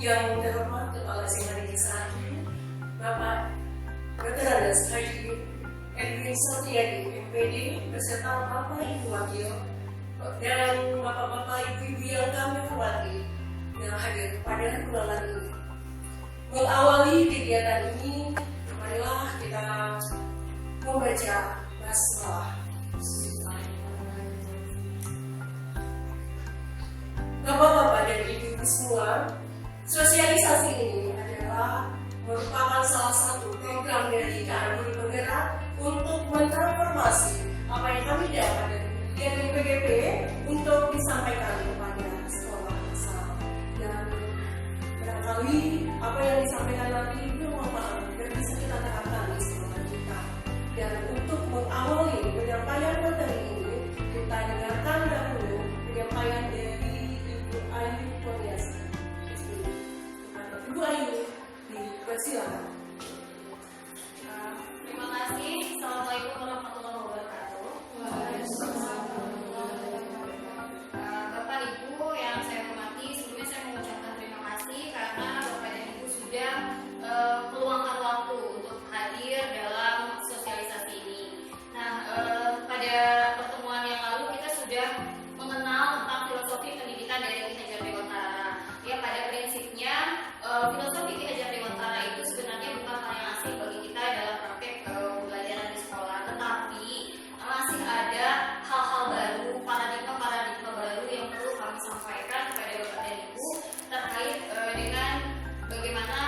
Yang terhormat Kepala Sekretaris Desa, Bapak Dr. Andes Haji Edwin Satriadi, MPD, beserta Bapak Ibu Wakil dan Bapak-Bapak Ibu-Ibu yang kami hormati yang hadir pada ruangan ini. Mengawali kegiatan ini, marilah kita membaca basmalah. Bapak-bapak dan ibu-ibu semua, sosialisasi ini adalah merupakan salah satu program dari KMI Penggerak untuk mentransformasi apa yang kami dapat dari PGP untuk disampaikan kepada sekolah asal. Dan barangkali apa yang disampaikan nanti bermanfaat dan bisa kita terapkan di sekolah kita. Dan untuk mengawali penyampaian materi ini, kita dengarkan dahulu penyampaian dari Ibu Ayu Kurniasi. Ibu Ayu, dipersilakan. Terima kasih. Assalamualaikum warahmatullahi wabarakatuh. Bapak Ibu yang saya hormati, sebelumnya saya mengucapkan terima kasih karena Bapak dan Ibu sudah meluangkan waktu untuk hadir dalam sosialisasi ini. Nah, pada pertemuan yang lalu kita sudah mengenal tentang filosofi pendidikan dari Ki Hajar Dewantara. Ya, pada prinsipnya filosofi Ki Hajar Dewantara itu sebenarnya bukan hal yang asing bagi kita dalam praktek pembelajaran di sekolah, tetapi masih ada hal-hal baru, paradigma baru yang perlu kami sampaikan kepada Bapak dan Ibu terkait dengan bagaimana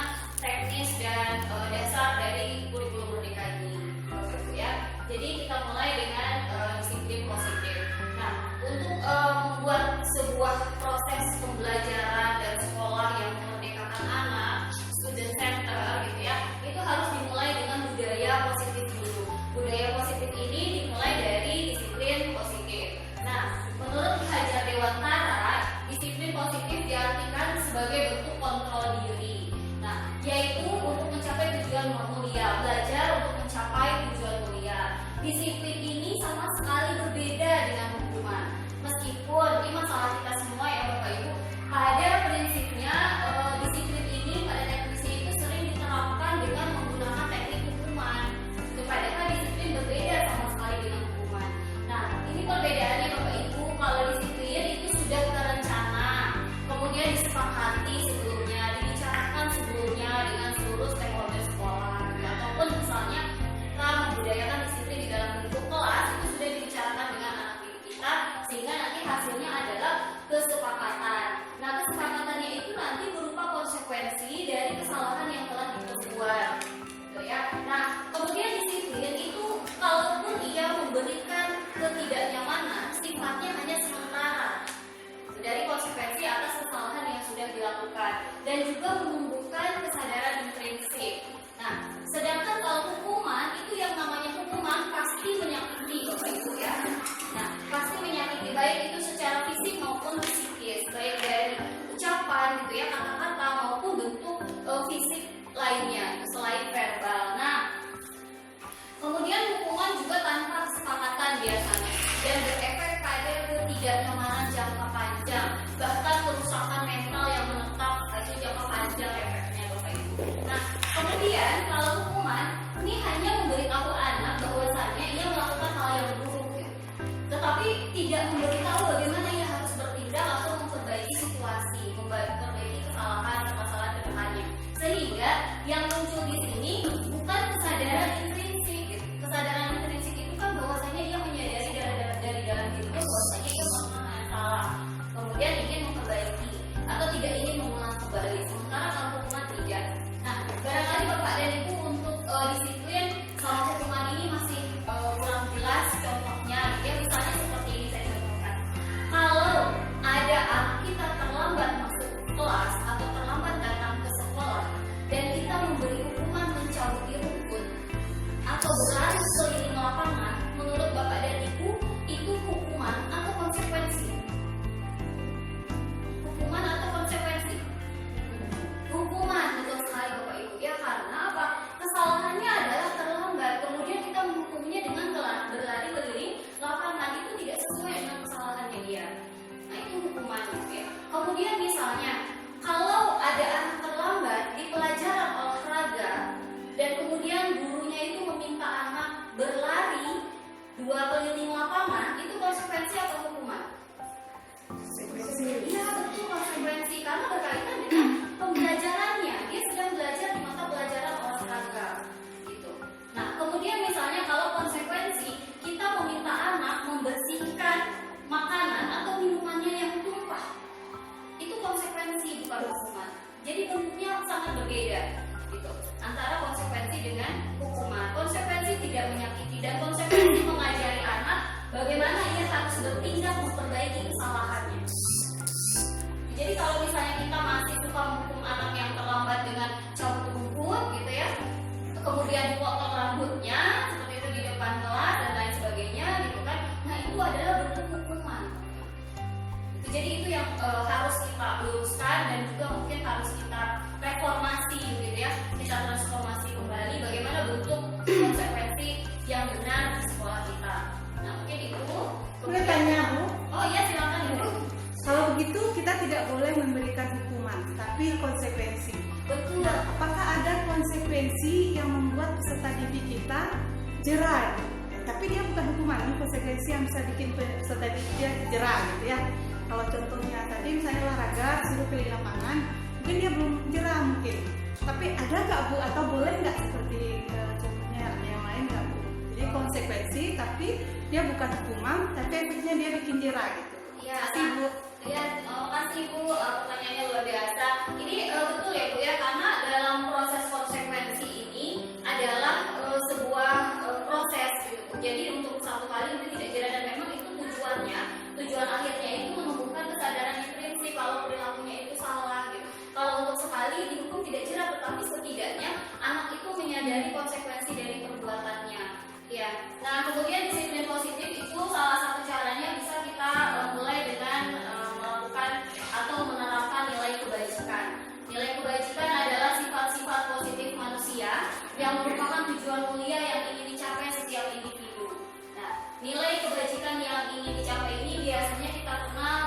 teknis dan dasar dari kurikulum merdeka ini, Bapak Ibu ya. Jadi kita mulai dengan disiplin positif. Nah, untuk membuat sebuah proses pembelajaran dan sekolah yang memerdekakan anak, student center gitu ya, itu harus dimulai dengan budaya positif dulu. Budaya positif ini dimulai dari disiplin positif. Nah, menurut Ki Hajar Dewantara, disiplin positif diartikan sebagai bentuk kontrol diri. Nah, yaitu untuk mencapai tujuan mulia, belajar untuk mencapai tujuan mulia. Disiplin ini sama sekali berbeda dengan hukuman. Meskipun ini masalah kita semua ya Bapak Ibu, pada prinsipnya disiplin ini pada definisi itu sering diterapkan dengan menggunakan teknik hukuman. Padahal disiplin berbeda sama sekali dengan hukuman. Nah, ini perbedaannya Bapak Ibu. Kalau disiplin itu sudah terencana, kemudian disepakati sebelumnya, dibicarakan sebelumnya dengan seluruh stakeholder sekolah, ataupun misalnya kita membudayakan disiplin di dalam bentuk kelas itu sudah dibicarakan dengan anak didik kita, sehingga nanti hasilnya adalah kesepakatan. Nah, kesepakatannya itu nanti berupa konsekuensi dari kesalahan yang telah diperbuat, gitu ya. Nah, kemudian disiplin itu kalaupun ia memberikan ketidaknyamanan, sifatnya hanya sementara dari konsekuensi atas kesalahan yang sudah dilakukan dan juga menumbuhkan kesadaran intrinsik. Nah, sedangkan kalau hukuman itu yang namanya hukuman pasti menyakiti Bapak Ibu ya. Nah, pasti menyakiti baik itu secara fisik maupun psikis, baik dari ucapan gitu ya, kata-kata maupun bentuk fisik lainnya selain verbal. Nah, kemudian hukuman juga tanpa kesepakatan biasanya dan berefek pada ketidaknyamanan jangka panjang, bahkan kerusakan mental yang menetap itu jangka panjang efeknya Bapak Ibu. Nah, kemudian kalau hukuman ini hanya memberitahu anak bahwasannya ia melakukan hal yang buruk, ya. Tetapi tidak memberitahu bagaimana ia harus bertindak atau memperbaiki situasi, memperbaiki kesalahan ke depannya. Sehingga yang muncul di sini bukan kesadaran intrinsik. Kesadaran intrinsik itu kan bahwasanya ia menyadari dari dalam dirinya bahwasanya ia melakukan hal yang salah, kemudian ingin memperbaiki atau tidak ingin mengulang kembali. Sementara kalau hukuman tidak. Nah, barangkali Bapak dan Ibu untuk disiplin sama hukuman ini masih kurang jelas contohnya. Ya, misalnya seperti ini saya contohkan. Kalau ada kita terlambat masuk kelas atau terlambat datang ke sekolah dan kita memberi hukuman mencabuti rumput atau berlari keliling lapangan, menurut Bapak dan Ibu itu hukuman atau konsekuensi? Hukuman atau konsekuensi? Hukuman, betul sekali Bapak Ibu ya, karena apa? Kesalahannya adalah terlambat, kemudian kita menghukumnya dengan berlari keliling lapangan, itu tidak sesuai dengan kesalahannya dia. Nah, itu hukuman ya. Kemudian misalnya kalau ada anak 2 keliling lapangan itu konsekuensi atau hukuman? Iya betul, konsekuensi, karena berkaitan dengan pembelajarannya. Dia sedang belajar di mata pelajaran olahraga gitu. Nah kemudian misalnya kalau konsekuensi kita meminta anak membersihkan makanan atau minumannya yang tumpah, itu konsekuensi bukan hukuman. Jadi bentuknya sangat berbeda gitu antara konsekuensi dengan hukuman. Konsekuensi tidak menyakiti dan konsekuensi mengajari anak bagaimana ia harus bertindak memperbaiki kesalahannya. Jadi kalau misalnya kita masih suka menghukum anak yang terlambat dengan cabut rumput gitu ya, kemudian dipotong rambutnya seperti itu di depan kelas dan lain sebagainya gitu kan, nah itu adalah bentuk hukuman. Jadi itu yang harus kita luruskan dan juga mungkin harus kita reformasi gitu ya, kita transformasi kembali bagaimana bentuk konsekuensi yang benar di sekolah kita. Nah mungkin itu. Boleh tanya Bu? Oh iya silakan Ibu. Kalau begitu kita tidak boleh memberikan hukuman, tapi konsekuensi. Betul. Nah, apakah ada konsekuensi yang membuat peserta didik kita jerah? Tapi dia bukan hukuman, ini konsekuensi yang bisa bikin peserta didik dia jerah gitu ya. Kalau contohnya tadi misalnya olahraga, suruh keliling lapangan, mungkin dia belum jerah mungkin. Tapi ada nggak Bu atau boleh nggak seperti contohnya yang lain nggak Bu? Jadi konsekuensi tapi dia bukan hukuman, tapi efeknya dia bikin jerah gitu. Iya, Kasih Bu. Iya, makasih Bu, pertanyaannya luar biasa. Ini betul ya Bu ya, karena dalam proses konsekuensi ini adalah sebuah proses gitu. Jadi untuk satu kali itu tidak jerah dan memang itu tujuan akhirnya itu menumbuhkan kesadaran yang prinsip kalau perilakunya itu salah gitu. Kalau untuk sekali dihukum tidak jerah, tetapi setidaknya anak itu menyadari konsekuensi dari perbuatannya. Ya. Nah, kemudian disiplin positif itu salah satu caranya bisa kita mulai dengan melakukan atau menerapkan nilai kebajikan. Nilai kebajikan adalah sifat-sifat positif manusia yang merupakan tujuan mulia yang ingin dicapai setiap individu. Nah, nilai kebajikan yang ingin dicapai ini biasanya kita kenal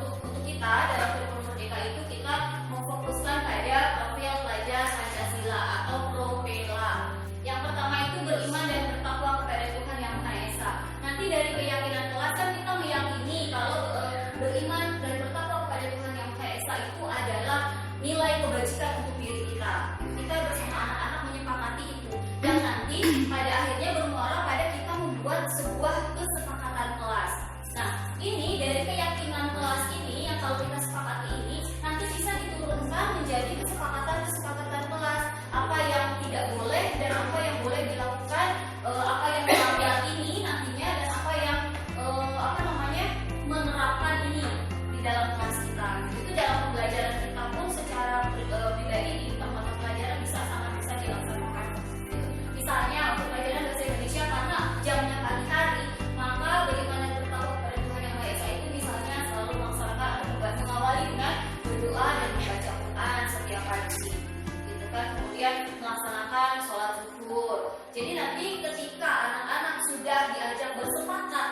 untuk kita dalam kurikulum Merdeka itu kita memfokuskan pada profil pelajar Pancasila atau PROPELA. Yang pertama itu beriman dan bertakwa kepada Tuhan Yang Maha Esa. Nanti dari keyakinan kelas kan kita meyakini kalau beriman dan bertakwa kepada Tuhan Yang Maha Esa itu adalah nilai kebajikan untuk diri kita. Kita bersama anak-anak menyepakati itu dan nanti pada akhirnya bermuara pada kita membuat sebuah kesepakatan kelas. Nah, ini dari keyakinan kelas ini yang kalau kita sepakati ini nanti bisa diturunkan menjadi kesepakatan kelas. Apa yang tidak boleh dan apa yang boleh dilakukan, apa yang kita yakini nantinya dan apa yang menerapkan ini di dalam kelas kita. Itu dalam pembelajaran kita pun secara pribadi di tempat pelajaran sangat bisa dilaksanakan. Misalnya untuk pelajaran bahasa Indonesia karena jamnya pagi hari, maka bagaimana bertakwa kepada Tuhan Yang Maha Esa itu misalnya selalu melaksanakan atau mengawali dengan berdoa dan membaca Quran setiap pagi. Kemudian melaksanakan sholat zuhur. Jadi nanti ketika anak-anak sudah diajak bersepakat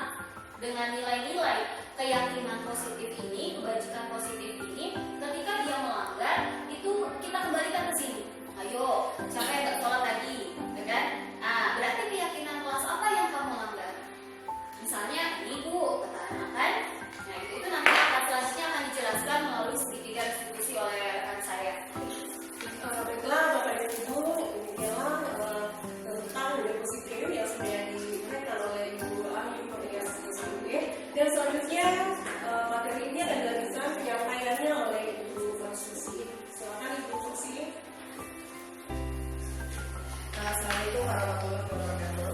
dengan nilai-nilai keyakinan positif ini, kebajikan positif ini, ketika dia melanggar itu kita kembalikan ke sini. Ayo, siapa yang nggak sholat tadi, kan? Nah, berarti keyakinan kelas apa yang kamu langgar? Misalnya ibu kata anak kan? Nah itu nanti akan selanjutnya akan dijelaskan melalui segitiga diskusi oleh rekan saya. Baiklah Bapak dan Ibu, demikianlah tentang nilai positif yang sudah diberikan oleh Ibu Ahli Komunikasi SMB. Dan selanjutnya materi ini akan dilanjutkan penyampaiannya oleh Ibu Susi. Silakan Ibu Susi. Assalamualaikum warahmatullahi wabarakatuh.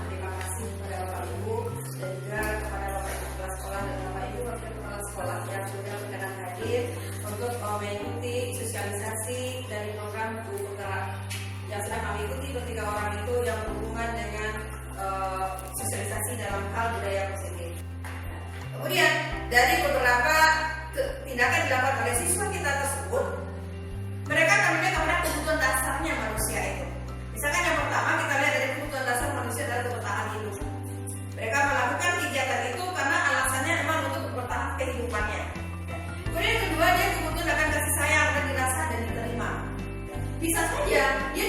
Terima kasih kepada Bapak Ibu dan juga kepada Bapak Ibu kepala sekolah dan Bapak Ibu wakil kepala sekolah yang sudah berkenan hadir untuk mengikuti sosialisasi dari program Guru Penggerak yang sedang kami ikuti ketiga orang itu yang berhubungan dengan sosialisasi dalam hal budaya positif. Kemudian dari beberapa tindakan dilakukan oleh siswa kita tersebut, mereka akan melihat kepada kebutuhan dasarnya manusia itu. Misalkan yang pertama kita lihat dari kebutuhan dasar manusia adalah bertahan hidup. Mereka melakukan kegiatan itu karena alasannya memang untuk bertahan kehidupannya. Kemudian yang kedua dia kebutuhan akan kasih sayang dan dirasa dan diterima. Bisa saja dia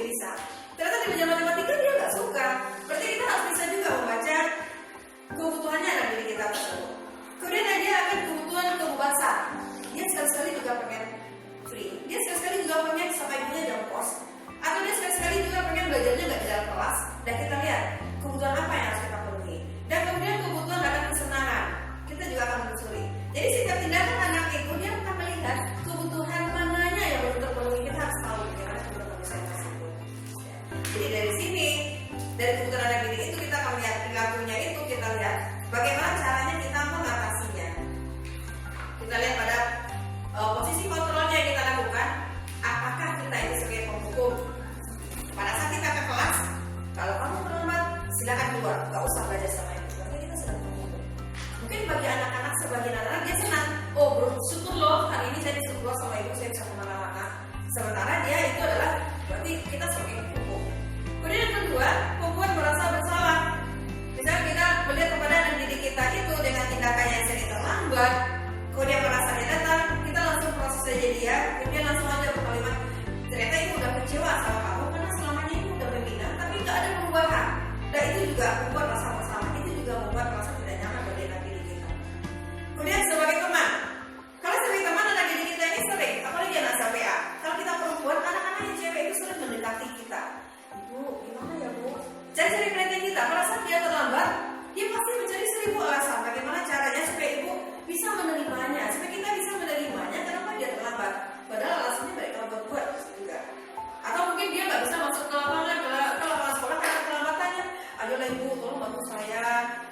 bisa. Ternyata di meja matematika dia nggak suka. Berarti kita harus bisa juga membaca kebutuhannya anak didik kita tersebut. Kemudian dia akan kebutuhan kebebasan. Dia sekali-sekali juga pengen free. Dia sekali-sekali juga pengen sampai ibunya jam kos. Atau dia sekali-sekali juga pengen belajarnya nggak di dalam kelas. Dan kita lihat kebutuhan apa yang harus kita penuhi. Dan kemudian kebutuhan akan kesenangan. Kita juga akan menelusuri. Jadi setiap tindakan anak itu dia akan melihat kebutuhan mananya yang belum terpenuhi. Kita harus tahu bagaimana kebutuhan saya tersebut. Jadi dari sini, dari kebutuhan anak didik itu kita akan melihat perilakunya itu, kita lihat bagaimana caranya kita mengatasinya. Kita lihat pada posisi kontrolnya yang kita lakukan. Apakah kita itu sebagai penghukum? Pada saat kita ke kelas, kalau kamu terlambat, silakan keluar, gak usah belajar sama ibu. Berarti kita sedang menghukum. Mungkin bagi anak-anak, sebagian anak dia senang. Oh, bersyukur loh, hari ini saya disuruh keluar sama ibu, saya bisa kemana-mana. Sementara dia itu adalah berarti kita sebagai penghukum. Kemudian yang kedua, pembuat merasa bersalah. Misalnya kita melihat kepada anak didik kita itu dengan tindakannya yang sering terlambat, kemudian merasa dia datang, kita langsung proses saja dia, kemudian langsung aja berkalimat, ternyata ibu udah kecewa sama kamu karena selamanya ibu udah membina, tapi nggak ada perubahan. Dan itu juga membuat rasa bersalah, itu juga membuat rasa tidak nyaman bagi anak didik kita. Kemudian sebagai teman, kalau sebagai teman anak didik kita ini sering, apalagi anak CPA, kalau kita perempuan, anak-anak yang cewek itu sering mendekati kita. Ibu, gimana ya bu? Cari-cari perhatian kita, pada saat dia terlambat, dia pasti mencari 1000 alasan bagaimana caranya supaya ibu bisa menerimanya, supaya kita bisa menerimanya kenapa dia terlambat. Padahal alasannya mereka buat juga. Atau mungkin dia nggak bisa masuk ke lapangan, ke lapangan sekolah karena kelambatannya. Ayolah ibu, tolong bantu saya.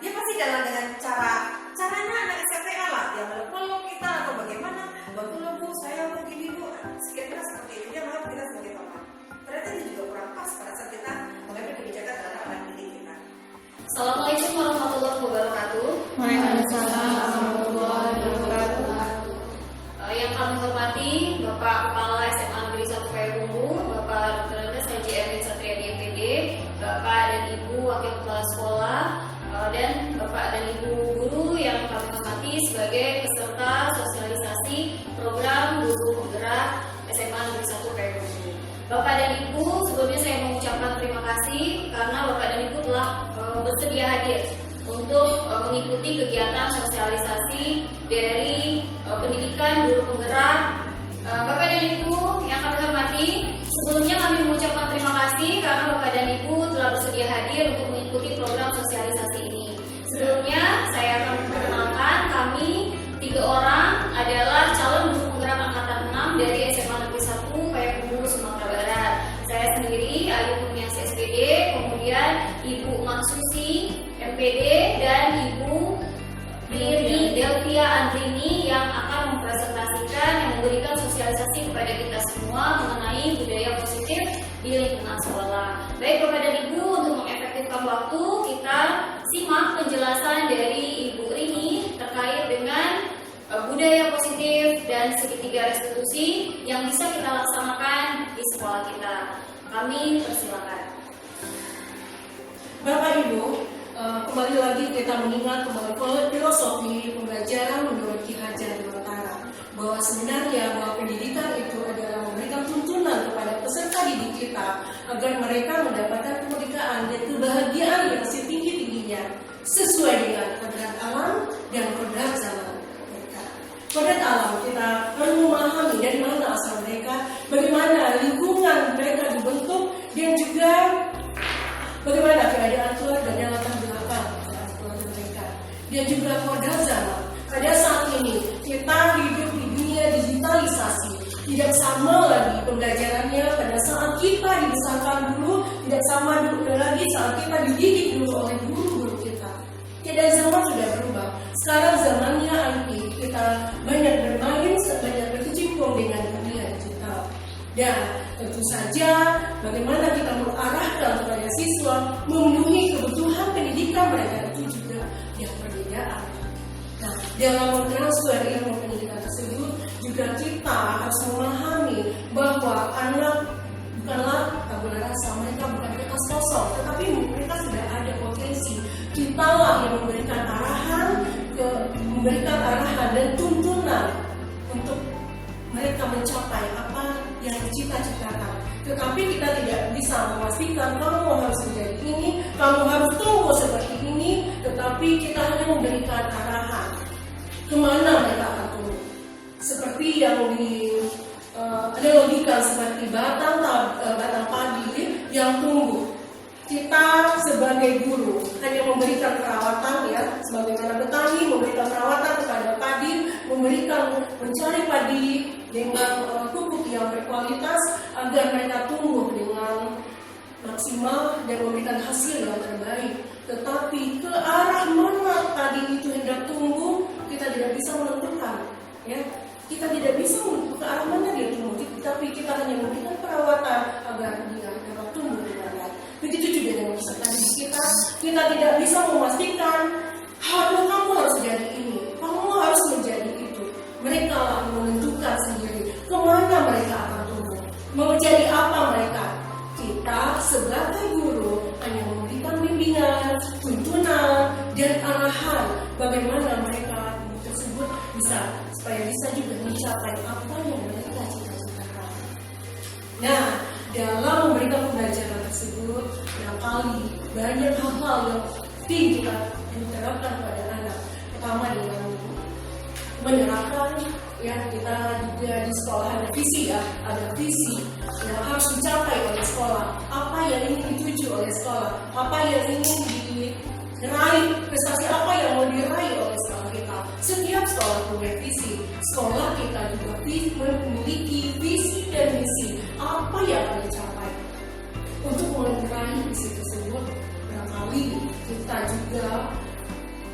Dia pasti jalan dengan caranya anak SPA lah. Dia meluk kita atau bagaimana? Bantulah bu, saya mau gini bu. Sekiranya seperti itu dia mau kita sebagai teman. Ternyata itu juga kurang pas pada saat kita mengambil kebijakan terhadap anak didik kita. Assalamualaikum warahmatullahi wabarakatuh. Waalaikumsalam warahmatullahi wabarakatuh. Yang kami hormati Bapak Kepala SMA Negeri 1 Payakumbuh, Bapak Dr. Andes Haji Erwin Satriadi MPD, Bapak dan Ibu Wakil Kepala Sekolah, dan Bapak dan Ibu guru yang kami hormati sebagai peserta sosialisasi program guru penggerak SMA Negeri 1 Payakumbuh. Bapak dan Ibu, sebelumnya saya mengucapkan terima kasih karena Bapak dan Ibu telah bersedia hadir untuk mengikuti kegiatan sosialisasi dari pendidikan guru penggerak. Bapak dan Ibu yang kami hormati, sebelumnya kami mengucapkan terima kasih karena Bapak dan Ibu telah bersedia hadir untuk mengikuti program sosialisasi ini. Sebelumnya saya akan memperkenalkan kami 3 orang adalah calon guru penggerak angkatan 6 dari SMA Negeri 1 Payakumbuh, Sumatera Barat. Saya sendiri Ayu Kurniasi SPD, kemudian Ibu Maksusi MPD dan Ibu Riri Delvia Andrini yang akan mempresentasikan yang memberikan sosialisasi kepada kita semua mengenai budaya positif di lingkungan sekolah. Baik Bapak dan Ibu, untuk mengefektifkan waktu kita simak penjelasan dari Ibu Rini terkait dengan budaya positif dan segitiga restitusi yang bisa kita laksanakan di sekolah kita. Kami persilakan. Bapak Ibu, kembali lagi kita mengingat kembali filosofi pembelajaran menurut Ki Hajar Dewantara, bahwa sebenarnya bahwa pendidikan itu adalah memberikan tuntunan kepada peserta didik kita agar mereka mendapatkan kemerdekaan dan kebahagiaan yang setinggi-tingginya sesuai dengan kodrat alam dan kodrat zaman mereka. Kodrat alam kita perlu memahami dari mana asal mereka, bagaimana lingkungan mereka dibentuk, dan juga bagaimana keadaan keluarga dan latar belakang keluarga mereka. Dan juga kodrat zaman. Pada saat ini kita hidup di dunia digitalisasi. Tidak sama lagi pembelajarannya pada saat kita dibesarkan dulu, tidak sama lagi saat kita dididik dulu oleh guru-guru kita. Dan zaman sudah berubah. Sekarang zamannya IT, kita banyak bermain, banyak berkecimpung dengan dunia digital. Dan tentu saja bagaimana kita mengarahkan kepada siswa memenuhi kebutuhan pendidikan mereka itu juga yang perbedaan. Nah, dalam mentransfer ilmu pendidikan tersebut juga kita harus memahami bahwa anak bukanlah tabula rasa, mereka bukan kertas kosong, tetapi mereka sudah ada potensi. Kita lah yang memberikan arahan dan tuntunan untuk mereka mencapai apa yang dicita-citakan. Tetapi kita tidak bisa memastikan kamu harus menjadi ini, kamu harus tunggu seperti ini, tetapi kita hanya memberikan arahan kemana mereka akan tumbuh. Seperti yang dianalogikan seperti batang padi yang tumbuh. Kita sebagai guru hanya memberikan perawatan, ya, sebagaimana petani memberikan perawatan kepada padi, mencari padi dengan pupuk yang berkualitas agar mereka tumbuh dengan maksimal dan memberikan hasil yang terbaik. Tetapi ke arah mana padi itu hendak tumbuh, kita tidak bisa menentukan, ya. Kita tidak bisa menentukan ke arah mana dia tumbuh, tapi kita hanya memberikan perawatan agar dia dapat tumbuh dengan baik. Begitu juga dengan peserta didik kita, kita tidak bisa memastikan kamu harus jadi ini, kamu harus menjadi itu. Mereka yang menentukan sendiri kemana mereka akan tumbuh, menjadi apa mereka. Kita sebagai guru hanya memberikan bimbingan, tuntunan, dan arahan bagaimana mereka tersebut supaya bisa juga mencapai apa yang mereka cita-citakan. Nah, dalam memberikan pembelajaran tersebut, barangkali banyak hal-hal yang kita diterapkan pada anak. Pertama dengan menerapkan, ya, kita juga di sekolah ada visi, ya, ada visi yang harus dicapai oleh sekolah. Apa yang ingin dituju oleh sekolah, apa yang ingin diraih, prestasi apa yang mau diraih oleh sekolah kita. Setiap sekolah punya visi. Sekolah kita juga memiliki visi dan misi apa yang akan dicapai. Untuk meraih visi tersebut, barangkali kita juga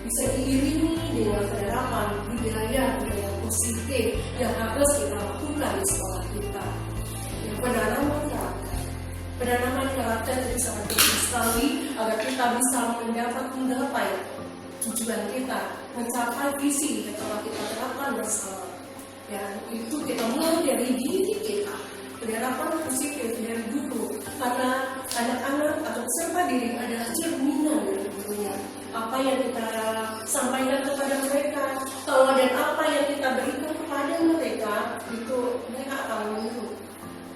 bisa diiringi dengan penerapan budaya positif yang harus kita lakukan di sekolah kita. Yang penanaman karakter itu sangat penting sekali agar kita bisa menggapai tujuan kita, mencapai visi yang telah kita terapkan bersama. Dan itu kita mulai dari diri kita, penerapan positif dari guru, karena anak-anak atau peserta didik adalah cerminan dari gurunya. Apa yang kita sampaikan kepada mereka, tauladan apa yang kita berikan kepada mereka, itu mereka akan meniru.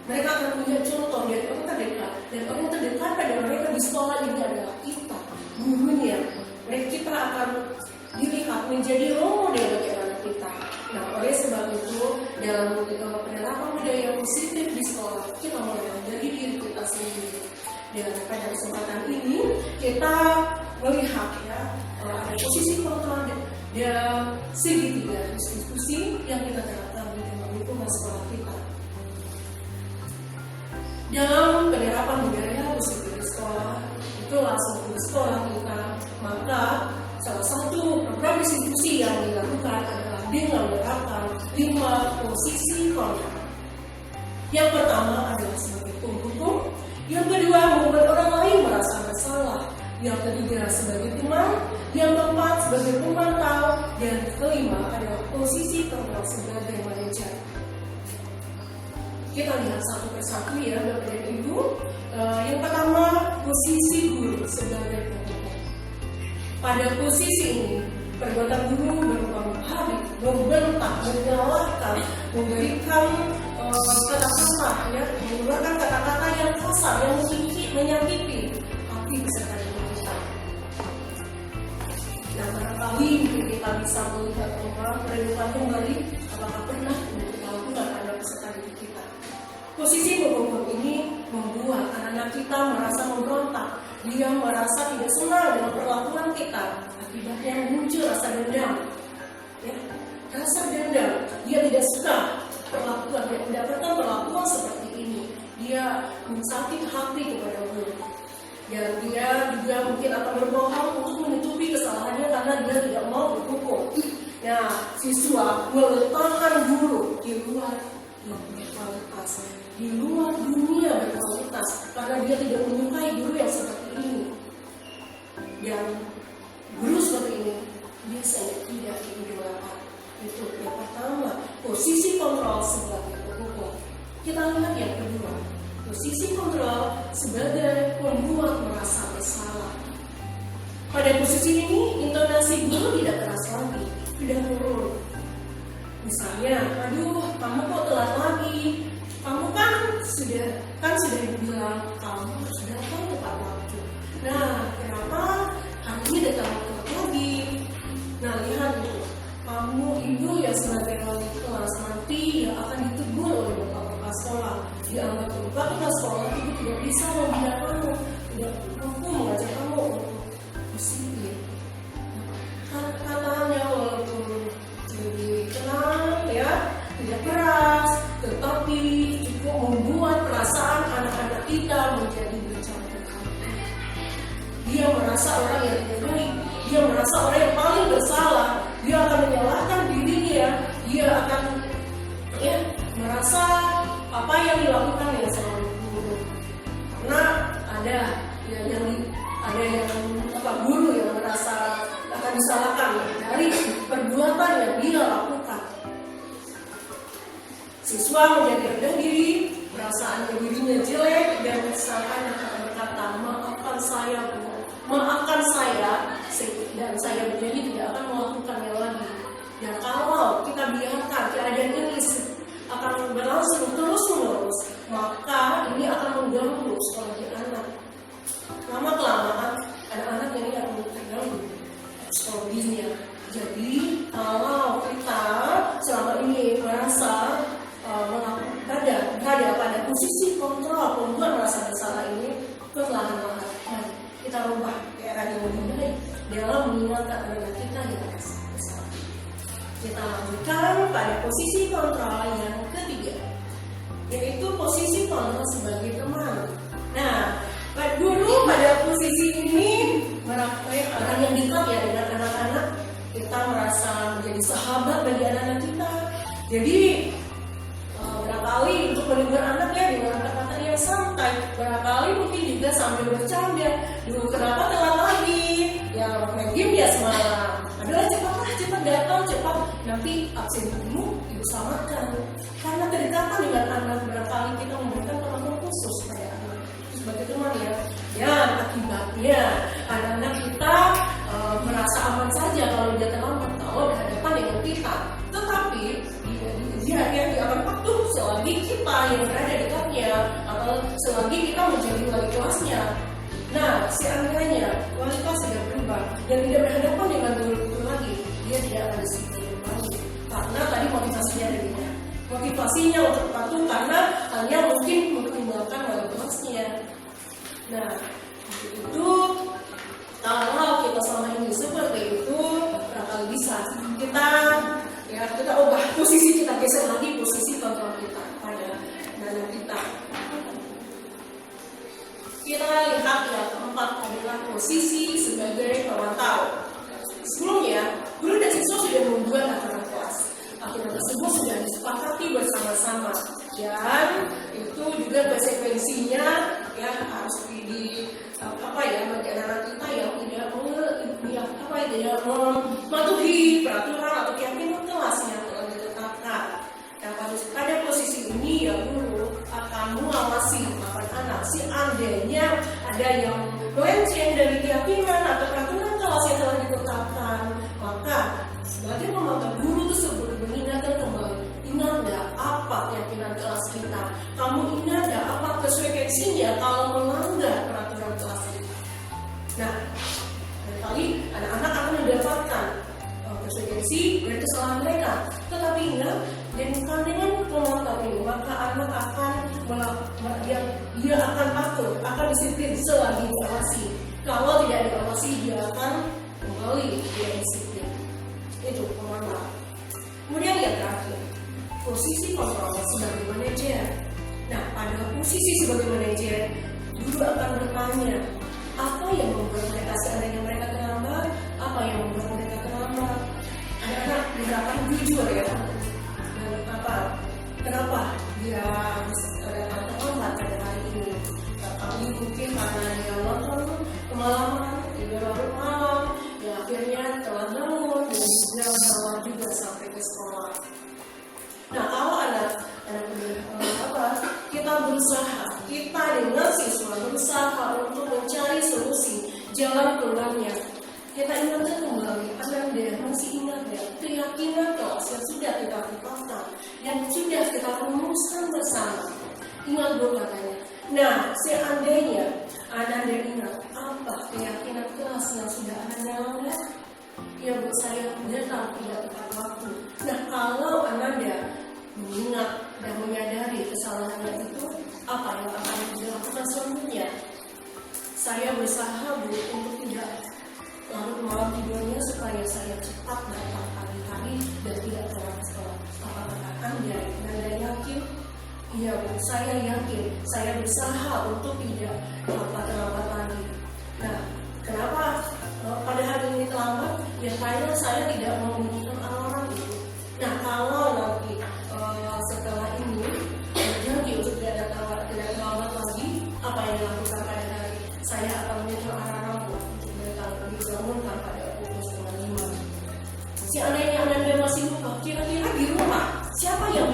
Mereka akan punya contoh dari orang terdekat, dan orang terdekat pada mereka di sekolah ini adalah kita, gurunya. Kita akan dilihat menjadi role model bagi anak kita. Nah, oleh sebab itu, dalam penerapan budaya positif di sekolah, kita mulai dari diri kita sendiri. Dan pada kesempatan ini, kita melihat, ya, ada posisi kontrol dan segitiga diskusi yang kita terapkan di dalam lingkungan sekolah kita. Dalam penerapan budaya positif di sekolah, itu langsung ke sekolah kita, maka salah satu program diskusi yang dilakukan adalah dengan menerapkan 5 posisi kontrol. Yang pertama adalah sebagai penghukum, yang kedua membuat orang lain merasa bersalah, yang ketiga sebagai teman, yang keempat sebagai pemantau, dan kelima adalah posisi kontrol sebagai manajer. Kita lihat satu persatu, ya, Bapak dan Ibu. Yang pertama, posisi guru sebagai penghukum. Pada posisi ini, perbuatan guru berupa menghadik, membentak, menyalahkan, memberikan kata-kata, ya, mengeluarkan kata-kata yang kasar, yang menyakiti hati peserta didik kita. Nah, barangkali kita bisa melihat merenungkan kembali apakah pernah kita lakukan pada peserta didik kita. Posisi menghukum ini membuat anak-anak kita merasa memberontak. Dia merasa tidak senang dengan perlakuan kita. Akibatnya muncul rasa dendam, ya, rasa dendam. Dia tidak suka perlakuan, dia mendapatkan perlakuan seperti ini. Dia sakit hati kepada guru. Dan dia juga mungkin akan berbohong untuk menutupi kesalahannya karena dia tidak mau berhukum. Nah, siswa meletakkan guru di luar berkualitas, di luar dunia berkualitas, karena dia tidak menyukai guru yang seperti ini. Yang guru seperti ini biasanya tidak diidolakan. Itu yang pertama, posisi kontrol sebagai penghukum. Kita lihat yang kedua, posisi kontrol sebagai pembuat merasa bersalah. Pada posisi ini, intonasi guru tidak keras lagi, sudah turun. Misalnya, aduh, kamu kok telat lagi? kamu kan sudah bilang kamu harus datang tepat waktu. Nah, kenapa hari ini datang tepat lagi? Nah, lihat tuh, kamu ibu yang sebagai wali kelas nanti yang akan ditegur oleh bapak sekolah. Dianggap bapak sekolah ibu tidak bisa membina kamu, tidak mampu mengajar kamu untuk disiplin. Katanya walaupun lebih tenang ya, tidak keras, tetapi cukup membuat perasaan anak-anak kita menjadi bercampur. Dia merasa orang yang tidak baik, dia merasa orang yang paling bersalah, dia akan menyalahkan dirinya, dia akan merasa apa yang dilakukan yang selalu buruk. Karena ada guru yang merasa akan disalahkan dari perbuatan yang dia lakukan. Siswa menjadi rendah diri, perasaan dirinya jelek, dan misalkan akan berkata, maafkan saya Bu, maafkan saya, dan saya berjanji tidak akan melakukannya lagi. Dan kalau kita biarkan keadaan ini akan berlangsung terus-menerus, maka ini akan mengganggu psikologi anak. Lama-kelamaan anak-anak ini akan terganggu psikologinya. Jadi kalau kita selama ini merasa berada pada posisi kontrol pembuat merasa bersalah ini, perlahan-lahan kita rubah ke arah yang lebih baik dalam mengingatkan anak kita yang merasa bersalah. Kita lanjutkan pada posisi kontrol yang ketiga, yaitu posisi kontrol sebagai teman. Nah, Pak Guru pada posisi ini orang yang dekat ya dengan anak-anak, kita merasa menjadi sahabat bagi anak-anak kita. Jadi barangkali untuk menegur anaknya dengan kata-kata yang santai, barangkali mungkin juga sambil bercanda. Dulu kenapa telat lagi? Ya main game ya semalam. Adalah cepat datang, cepat nanti absen dulu ibu samakan. Karena kedekatan dengan anak barangkali kita memberikan perlakuan khusus pada anak sebagai teman ya. Dan akibatnya anak-anak kita merasa aman saja kalau dia terlambat kalau berhadapan dengan kita. Tetapi dia akan patuh selagi kita yang berada dekatnya atau selagi kita menjadi wali kelasnya. Nah, seandainya wali kelas sudah berubah dan tidak berhadapan dengan guru lagi, dia tidak akan disiplin kembali. Karena tadi motivasinya ada beda. Motivasinya untuk patuh karena hanya mungkin mempertimbangkan wali kelasnya. Nah, itu kalau kita selama ini seperti itu, barangkali bisa kita ubah posisi kita, geser lagi posisi kontrol kita pada anak kita. Kita lihat yang keempat adalah posisi sebagai pemantau. Sebelumnya, guru dan siswa sudah membuat aturan kelas. Aturan tersebut sudah disepakati bersama-sama dan itu juga konsekuensinya ya harus bagi anak-anak kita yang tidak mematuhi peraturan atau keyakinan kelas yang telah ditetapkan. Dan pada posisi ini ya guru akan mengawasi anak-anak. Seandainya ada yang melenceng dari keyakinan atau peraturan kelas yang telah ditetapkan, maka sebagai pemantau guru tersebut mengingatkan kembali, ingat nggak apa keyakinan kelas kita? Kamu ingat nggak apa konsekuensinya kalau melanggar peraturan kelas kita? Nah, barangkali anak-anak akan mendapatkan konsekuensi dari kesalahan mereka. Tetapi ingat, dengan pemantau ini maka anak akan dia akan patuh, akan disiplin selagi diawasi. Kalau tidak diawasi, dia akan kembali dia disiplin. Itu pemantau. Kemudian yang terakhir, posisi kontrol sebagai manajer. Nah, pada posisi sebagai manajer, guru akan bertanya, apa yang membuat mereka seandainya mereka terlambat? Apa yang membuat mereka terlambat? Anak-anak diharapkan jujur ya. Kenapa dia bisa terlambat pada hari ini? Kali mungkin karena dia nonton kemalaman, dia larut malam, ya akhirnya telah bangun dan dia salah juga sampai ke sekolah. Nah, kalau anak kita berusaha, kita dengan siswa berusaha untuk mencari solusi jalan keluarnya. Kita ingatkan kembali agar Anda masih ingat ya keyakinan kelas yang sudah kita tetapkan, yang sudah kita rumuskan bersama? Ingat dulu katanya. Nah, seandainya Anda ingat apa keyakinan kelas yang sudah Anda langgar, ya buat saya datang tidak tepat waktu. Nah, kalau Anda mengingat dan menyadari kesalahannya itu, apa yang akan dilakukan selanjutnya? Saya berusaha untuk tidak larut malam tidurnya supaya saya cepat datang pagi-pagi dan tidak telat sekolah. Apakah Anda yakin? Iya, Bu, saya yakin. Saya berusaha untuk tidak terlambat lagi. Nah, kenapa pada hari ini terlambat? Ya karena saya tidak membunyikan alarm itu. Nah, kalau nanti setelah ini berjanji untuk tidak terlambat lagi, apa yang dilakukan pada hari? Saya akan menyetor alarm untuk datang dibangunkan pada pukul 4:30. Seandainya Anda masih lupa, kira-kira di rumah siapa yang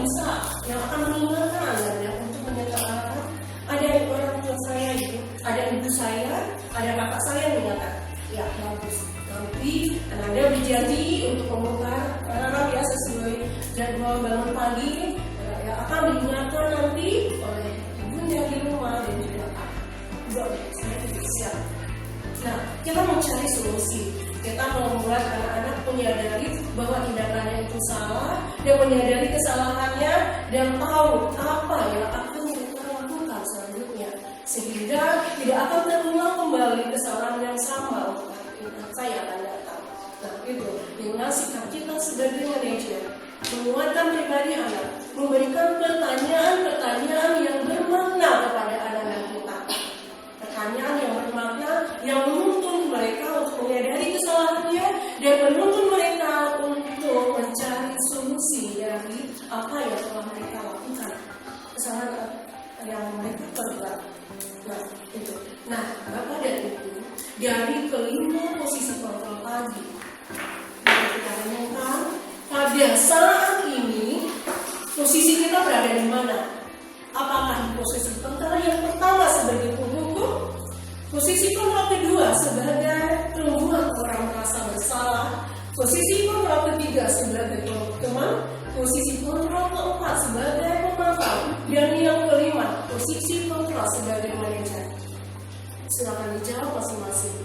akan mengingatkan Anda untuk menyetor alarm? Ada orang tua saya itu, ada ibu saya, ada kakak saya yang mengingatkan. Ya, bagus. Nanti Anda berjanji untuk membongkar alarm ya sesuai jadwal bangun pagi, ya akan diingatkan nanti oleh ibunya di rumah dan juga saya tidak siap. Nah, kita mencari solusi. Kita membuat anak-anak menyadari bahwa tindakannya itu salah, dan menyadari kesalahannya dan tahu apa yang akan mereka lakukan selanjutnya, sehingga tidak akan terulang kembali kesalahan yang sama untuk saya akan datang. Nah, itu dengan sikap kita sebagai manajer, menguatkan pribadi anak, memberikan pertanyaan-pertanyaan yang bermakna kepada anak-anak kita. Pertanyaan yang bermakna, yang menuntun mereka untuk menyadari kesalahannya dan menuntun mereka untuk mencari solusi dari apa yang telah mereka lakukan, kesalahan yang mereka perbuat. Nah, itu. Nah, Bapak dan Ibu, dari kelima posisi kontrol tadi yang kita renungkan, pada saat ini posisi kita berada di mana? Apakah di posisi kontrol yang pertama sebagai penghukum, posisi kontrol kedua sebagai membuat orang merasa bersalah, posisi kontrol ketiga sebagai teman, posisi kontrol keempat sebagai pemantau, dan yang kelima posisi kontrol sebagai manajer? Silakan dijawab masing-masing.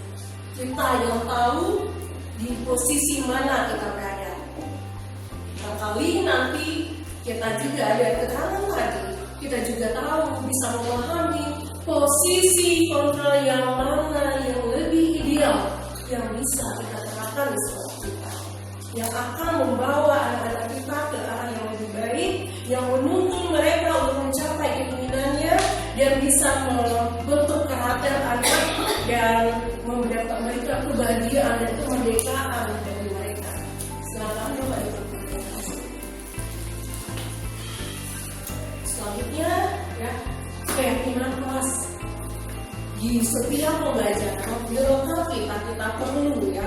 Kita yang tahu di posisi mana kita berada. Kali nanti kita juga ada keterangan lagi. Kita juga tahu, bisa memahami posisi kontrol yang mana yang lebih ideal, yang bisa kita terapkan di sekolah kita, yang akan membawa anak-anak kita ke arah yang lebih baik, yang menuntun mereka untuk mencapai keinginannya, dan bisa membentuk karakter anak dan memberikan mereka kebahagiaan dan kemerdekaan dari mereka. Silakan Bapak Ibu. Selanjutnya, ya, keyakinan kelas di setiap pembelajaran. Kita perlu ya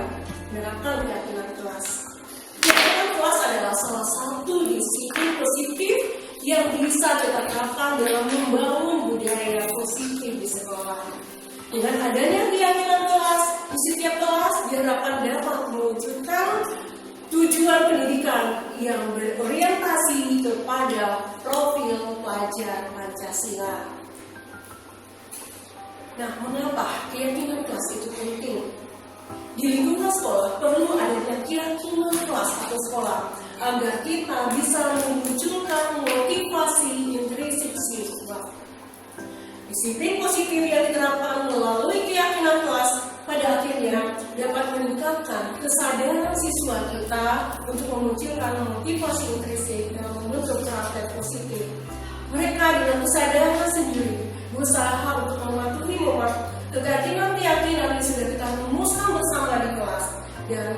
menerapkan keyakinan kelas. Keyakinan kelas adalah salah satu disiplin positif yang bisa kita terapkan dalam membangun budaya positif di sekolah. Dengan adanya keyakinan kelas di setiap kelas diharapkan dapat mewujudkan tujuan pendidikan yang berorientasi kepada profil pelajar Pancasila. Nah, mengapa keyakinan kelas itu penting? Di lingkungan sekolah perlu adanya keyakinan kelas atau sekolah agar kita bisa memunculkan motivasi intrinsik siswa. Disiplin positif yang diterapkan melalui keyakinan kelas pada akhirnya dapat meningkatkan kesadaran siswa kita untuk memunculkan motivasi intrinsik dan membentuk karakter positif. Mereka dengan kesadaran sendiri berusaha untuk mematuhi keyakinan yang sudah kita rumuskan bersama di kelas, dan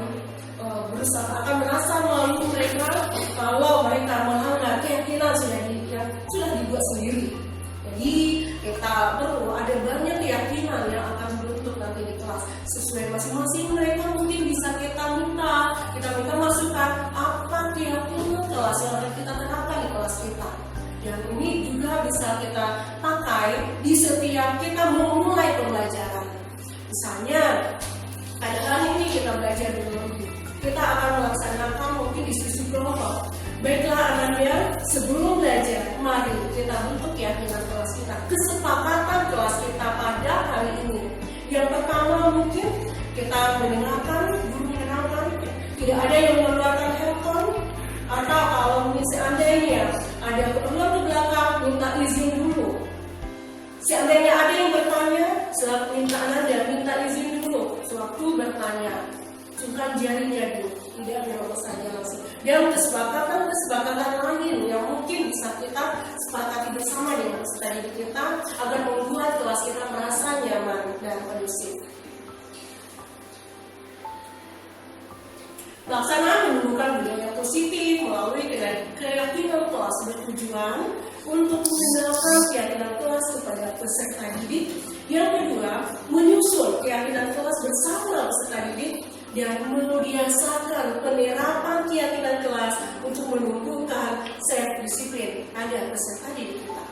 berusaha akan merasa malu mereka kalau mereka melanggar keyakinan sudah dibuat sendiri. Jadi kita perlu ada banyak keyakinan yang akan dibentuk nanti di kelas sesuai masing-masing mereka. Mungkin bisa kita minta masukan apa keyakinan kelas yang akan kita terapkan di kelas kita. Dan ini juga bisa kita pakai di setiap kita memulai pembelajaran. Misalnya pada kali ini kita belajar biologi. kita akan melaksanakan mungkin diskusi kelompok. Baiklah Ananda, sebelum belajar, mari kita bentuk keyakinan kelas kita, kesepakatan kelas kita pada hari ini. Yang pertama mungkin kita mendengarkan, guru mendengarkan, tidak ada yang mengeluarkan handphone, atau kalau seandainya ada keperluan ke belakang, minta izin dulu. Seandainya ada yang bertanya, selalu minta Ananda, minta izin dulu sewaktu bertanya. Cukkan jarinya dulu, tidak menerobos saja langsung. Dan kesepakatan lain yang mungkin bisa kita sepakati bersama dengan peserta didik kita agar membuat kelas kita merasa nyaman dan kondusif. Pelaksanaan menumbuhkan budaya positif melalui keyakinan kelas bertujuan untuk mengenalkan keyakinan kelas kepada peserta didik. Yang kedua, menyusun keyakinan kelas bersama peserta didik dan membiasakan penerapan keyakinan kelas untuk menumbuhkan self-disiplin pada peserta didik kita.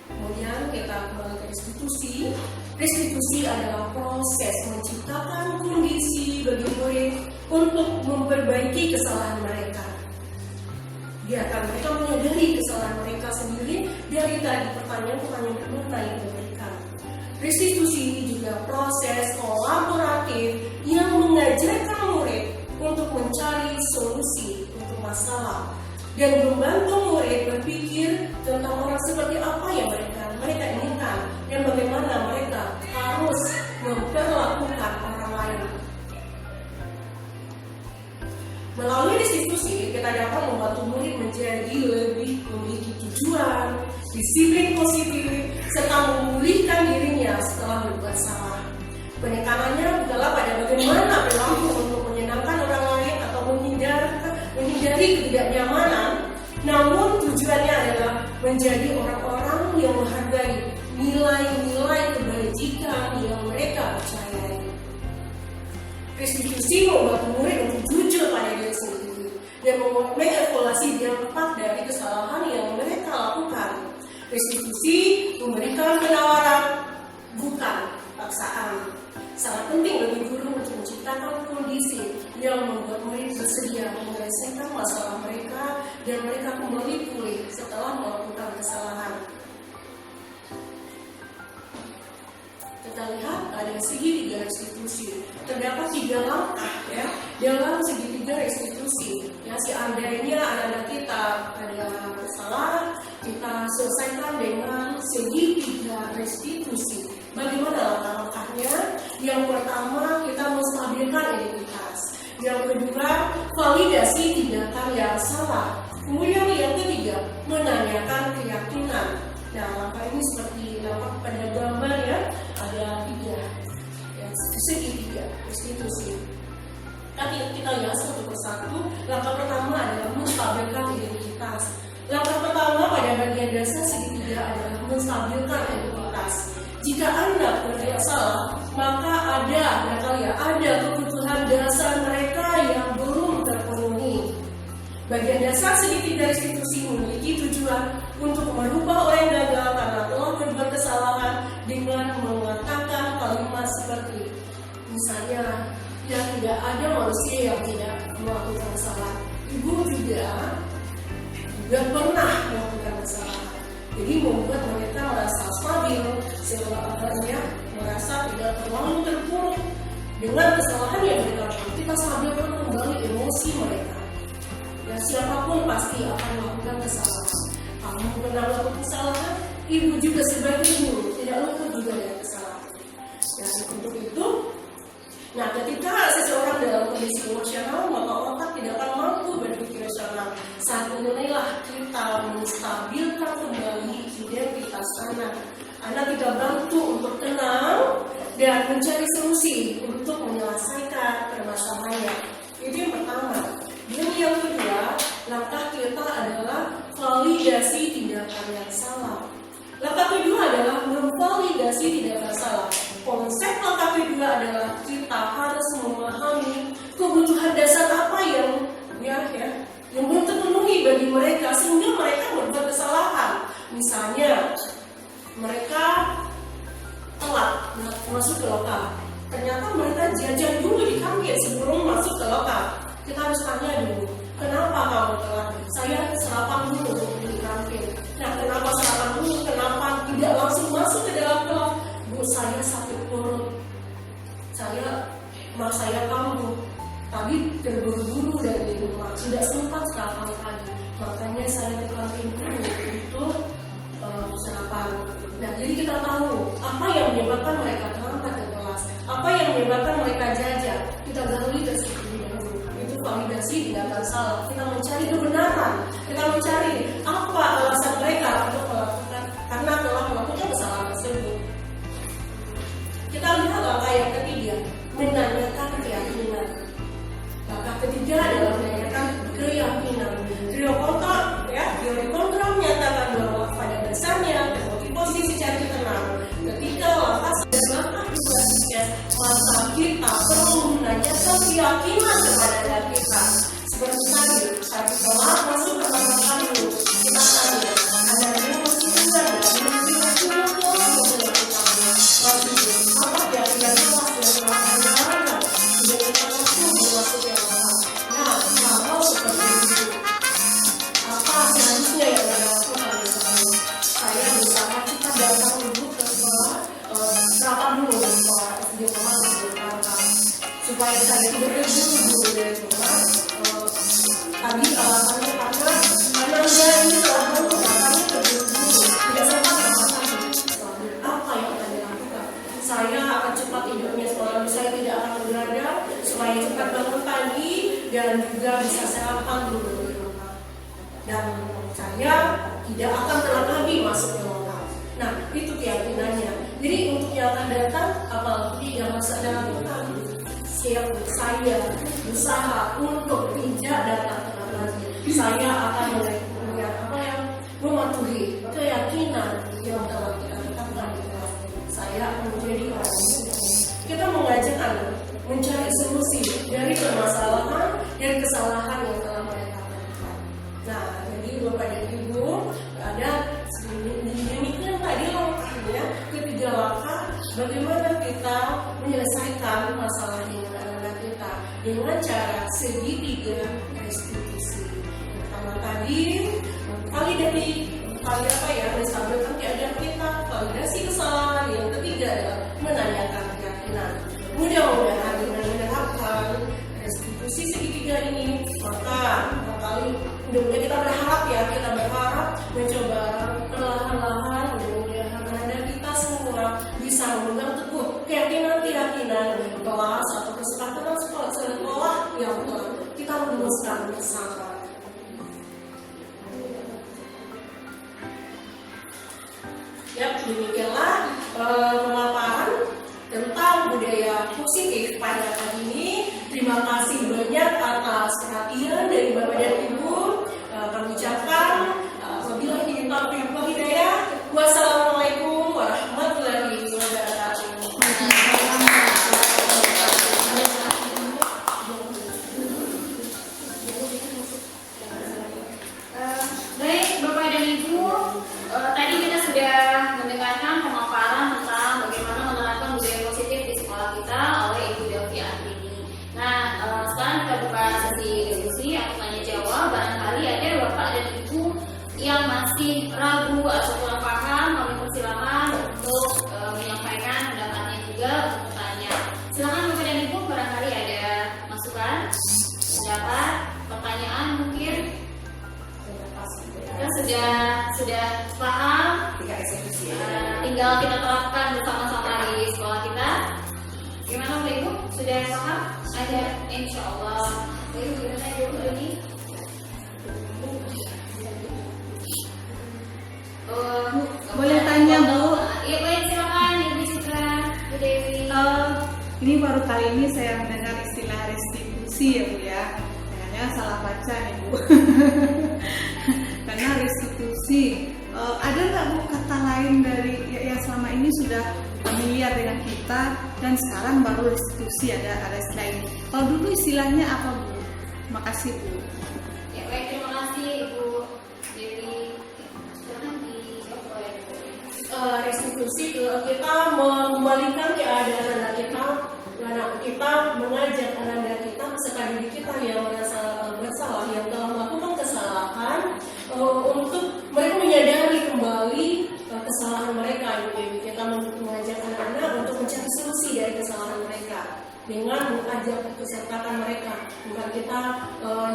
Kemudian kita kembali ke restitusi. Restitusi adalah proses menciptakan kondisi bagi murid untuk memperbaiki kesalahan mereka. Biarkan mereka menyadari kesalahan mereka sendiri dari tadi pertanyaan-pertanyaan berbeda yang diberikan. Restitusi ini juga proses kolaboratif yang mengajarkan murid untuk mencari solusi untuk masalah dan membantu murid berpikir tentang orang seperti apa yang mereka inginkan dan bagaimana mereka harus memperlakukan orang lain. Melalui restitusi, kita dapat membantu murid menjadi lebih memiliki tujuan, disiplin positif, serta memulihkan dirinya setelah berbuat salah. Penekanannya bukanlah pada bagaimana perilaku untuk menyenangkan orang lain atau menghindari ketidaknyamanan, namun tujuannya adalah menjadi orang-orang yang menghargai nilai-nilai kebajikan yang mereka percayai. Restitusi membantu murid untuk jujur pada diri sendiri dan mengevaluasi dampak dari kesalahan yang mereka lakukan. Restitusi memberikan penawaran, bukan paksaan. Sangat penting bagi guru untuk menciptakan kondisi yang membuat murid bersedia menyelesaikan masalah mereka dan mereka kembali pulih setelah melakukan kesalahan. Kita lihat ada segitiga restitusi. Terdapat 3 langkah ya dalam segitiga restitusi. Ya, seandainya anak-anak kita ada kesalahan, kita selesaikan dengan segitiga restitusi. Bagaimana langkah-langkahnya? Yang pertama, kita menstabilkan identitas. Yang kedua, validasi tindakan yang salah. Kemudian yang ketiga, menanyakan keyakinan. Nah, langkah ini seperti nampak pada gambar ya, ada 3 ya, segitiga restitusi. Tapi kita lihat satu persatu. Langkah pertama adalah menstabilkan identitas. Langkah pertama pada bagian dasar segitiga adalah menstabilkan identitas. Jika Anda berbuat salah, maka ada kebutuhan dasar mereka yang belum terpenuhi. Bagian dasar segitiga restitusi memiliki tujuan untuk merubah orang gagal karena telah berbuat kesalahan dengan mengatakan kalimat seperti, misalnya, yang tidak ada manusia yang tidak melakukan kesalahan. Ibu juga pernah melakukan kesalahan. Jadi membuat mereka merasa stabil, sebenarnya merasa tidak terlalu terpuruk dengan kesalahan yang mereka lakukan. Kita stabilkan kembali emosi mereka. Dan siapapun pasti akan melakukan kesalahan. Kamu pernah melakukan kesalahan, ibu juga sebagai guru tidak luput juga dari kesalahan. Dan untuk itu, nah ketika seseorang dalam kondisi emosional, maka otak tidak akan mampu berpikir rasional. Saat inilah kita menstabilkan kembali identitas anak. Anak kita bantu untuk tenang dan mencari solusi untuk menyelesaikan permasalahannya. Itu yang pertama. Dan yang kedua, langkah kita adalah validasi tindakan yang salah. Langkah kedua adalah memvalidasi tindakan salah. Konsep langkah kedua adalah kita harus memahami kebutuhan dasar apa yang belum terpenuhi bagi mereka sehingga mereka berbuat kesalahan. Misalnya mereka telat masuk ke lokal, ternyata mereka jajan dulu di kantin sebelum masuk ke lokal. Kita harus tanya dulu, kenapa kamu telat? Saya sarapan dulu di kantin. Nah, kenapa sarapan dulu? Kenapa tidak langsung masuk ke dalam kelas? Bu, saya sakit perut. Saya kambuh. Tadi terburu-buru dari rumah, tidak sempat sarapan pagi. Makanya saya ke kantin dulu untuk sarapan. Nah, jadi kita tahu apa yang menyebabkan mereka terlambat ke kelas, apa yang menyebabkan mereka jajan. Kita gali dari situ dulu. Itu validasi tidak akan salah. Kita mencari kebenaran, kita mencari apa alasan mereka untuk melakukan karena telah melakukan kesalahan tersebut. Kita lihat langkah yang ketiga, menanyakan keyakinan. Langkah ketiga adalah menanyakan keyakinan. Teori kontra menyatakan bahwa pada dasarnya posisi cari tenang. Ketika langkah selanjutnya, maka kita perlu menanyakan keyakinan kepada diri kita. Seperti tadi, saat telah masuk ke kamar dulu, kita tanya, ada yang masih muda dan masih apa keyakinan kelas dan melakukan sudah kita masuk masuk yang lama. Nah, kalau seperti itu, apa selanjutnya yang ada lakukan misalnya? Saya bersama kita datang dulu ke sekolah, sarapan dulu di sekolah SD Muhammad di Jakarta, supaya saya tidak terburu-buru dari rumah. Tadi alasannya karena dia ini telah melakukannya terburu-buru, tidak sempat melakukan. Apa yang akan dilakukan? Saya akan cepat tidurnya sekolah, saya tidak akan begadang supaya cepat bangun pagi dan juga bisa sarapan dulu di rumah. Dan saya tidak akan telat lagi masuk ke lokal. Nah, itu keyakinannya. Jadi untuk yang akan datang, apalagi yang masa dalam lokal, saya berusaha untuk tidak datang telat lagi. Saya akan mematuhi keyakinan yang telah kita tetapkan di kelas. Saya akan menjadi orang yang kita mengajak anak mencari solusi dari permasalahan dan kesalahan yang telah mereka lakukan. Nah, jadi Bapak dan Ibu, ada demikian tadi langkahnya, ketiga langkah bagaimana kita menyelesaikan masalah dengan anak-anak kita dengan cara segitiga restitusi. Pertama tadi, menstabilkan keadaan kita, validasi kesalahan. Yang ketiga adalah menanyakan keyakinan. Mudah-mudahan dengan menerapkan restitusi segitiga ini, maka mudah-mudahan kita berharap mencoba perlahan-lahan, mudah-mudahan anak kita semua bisa memegang teguh keyakinan kelas atau kesepakatan sekolah yang kita rumuskan bersama. Demikianlah pemaparan tentang budaya positif pada hari ini. Terima kasih banyak atas perhatian dari Bapak dan Ibu. Kami ucapkan wabillahi taufiq wal hidayah. Wassalamualaikum warahmatullahi wabarakatuh. Baik, Bapak dan Ibu, tadi kita sudah mendengarkan pemaparan tentang bagaimana menerapkan budaya positif di sekolah kita oleh Ibu Delvi Andini. Nah, sekarang kita buka sesi diskusi atau tanya jawab. Barangkali ada Bapak dan Ibu yang masih ragu atau kurang paham, kami persilakan untuk menyampaikan pendapatnya juga untuk bertanya. Silakan Bapak dan Ibu, barangkali ada masukan, pendapat, pertanyaan mungkin. Kita sudah paham, tinggal kita terapkan bersama-sama di sekolah kita. Gimana Bapak Ibu? Sudah paham? Ada, insya Allah. Baik, gimana Ibu ini? Boleh tanya Bu? Iya baik, silakan Ibu Citra, Bu Dewi. Ini baru kali ini saya mendengar istilah restitusi ya Bu ya. Kayaknya salah baca nih Bu. Karena restitusi, ada nggak Bu kata lain dari yang selama ini sudah familiar dengan kita dan sekarang baru restitusi, ada istilah ini. Kalau dulu istilahnya apa Bu? Makasih Bu. Ya baik, terima kasih Ibu Dewi. Silakan dijawab. Restitusi kita mengembalikan keadaan anak kita peserta didik kita yang merasa bersalah, yang telah melakukan kesalahan, untuk mereka menyadari kembali kesalahan mereka. Kita mengajak anak-anak untuk mencari solusi dari kesalahan mereka dengan mengajak kesertatan mereka. Bukan kita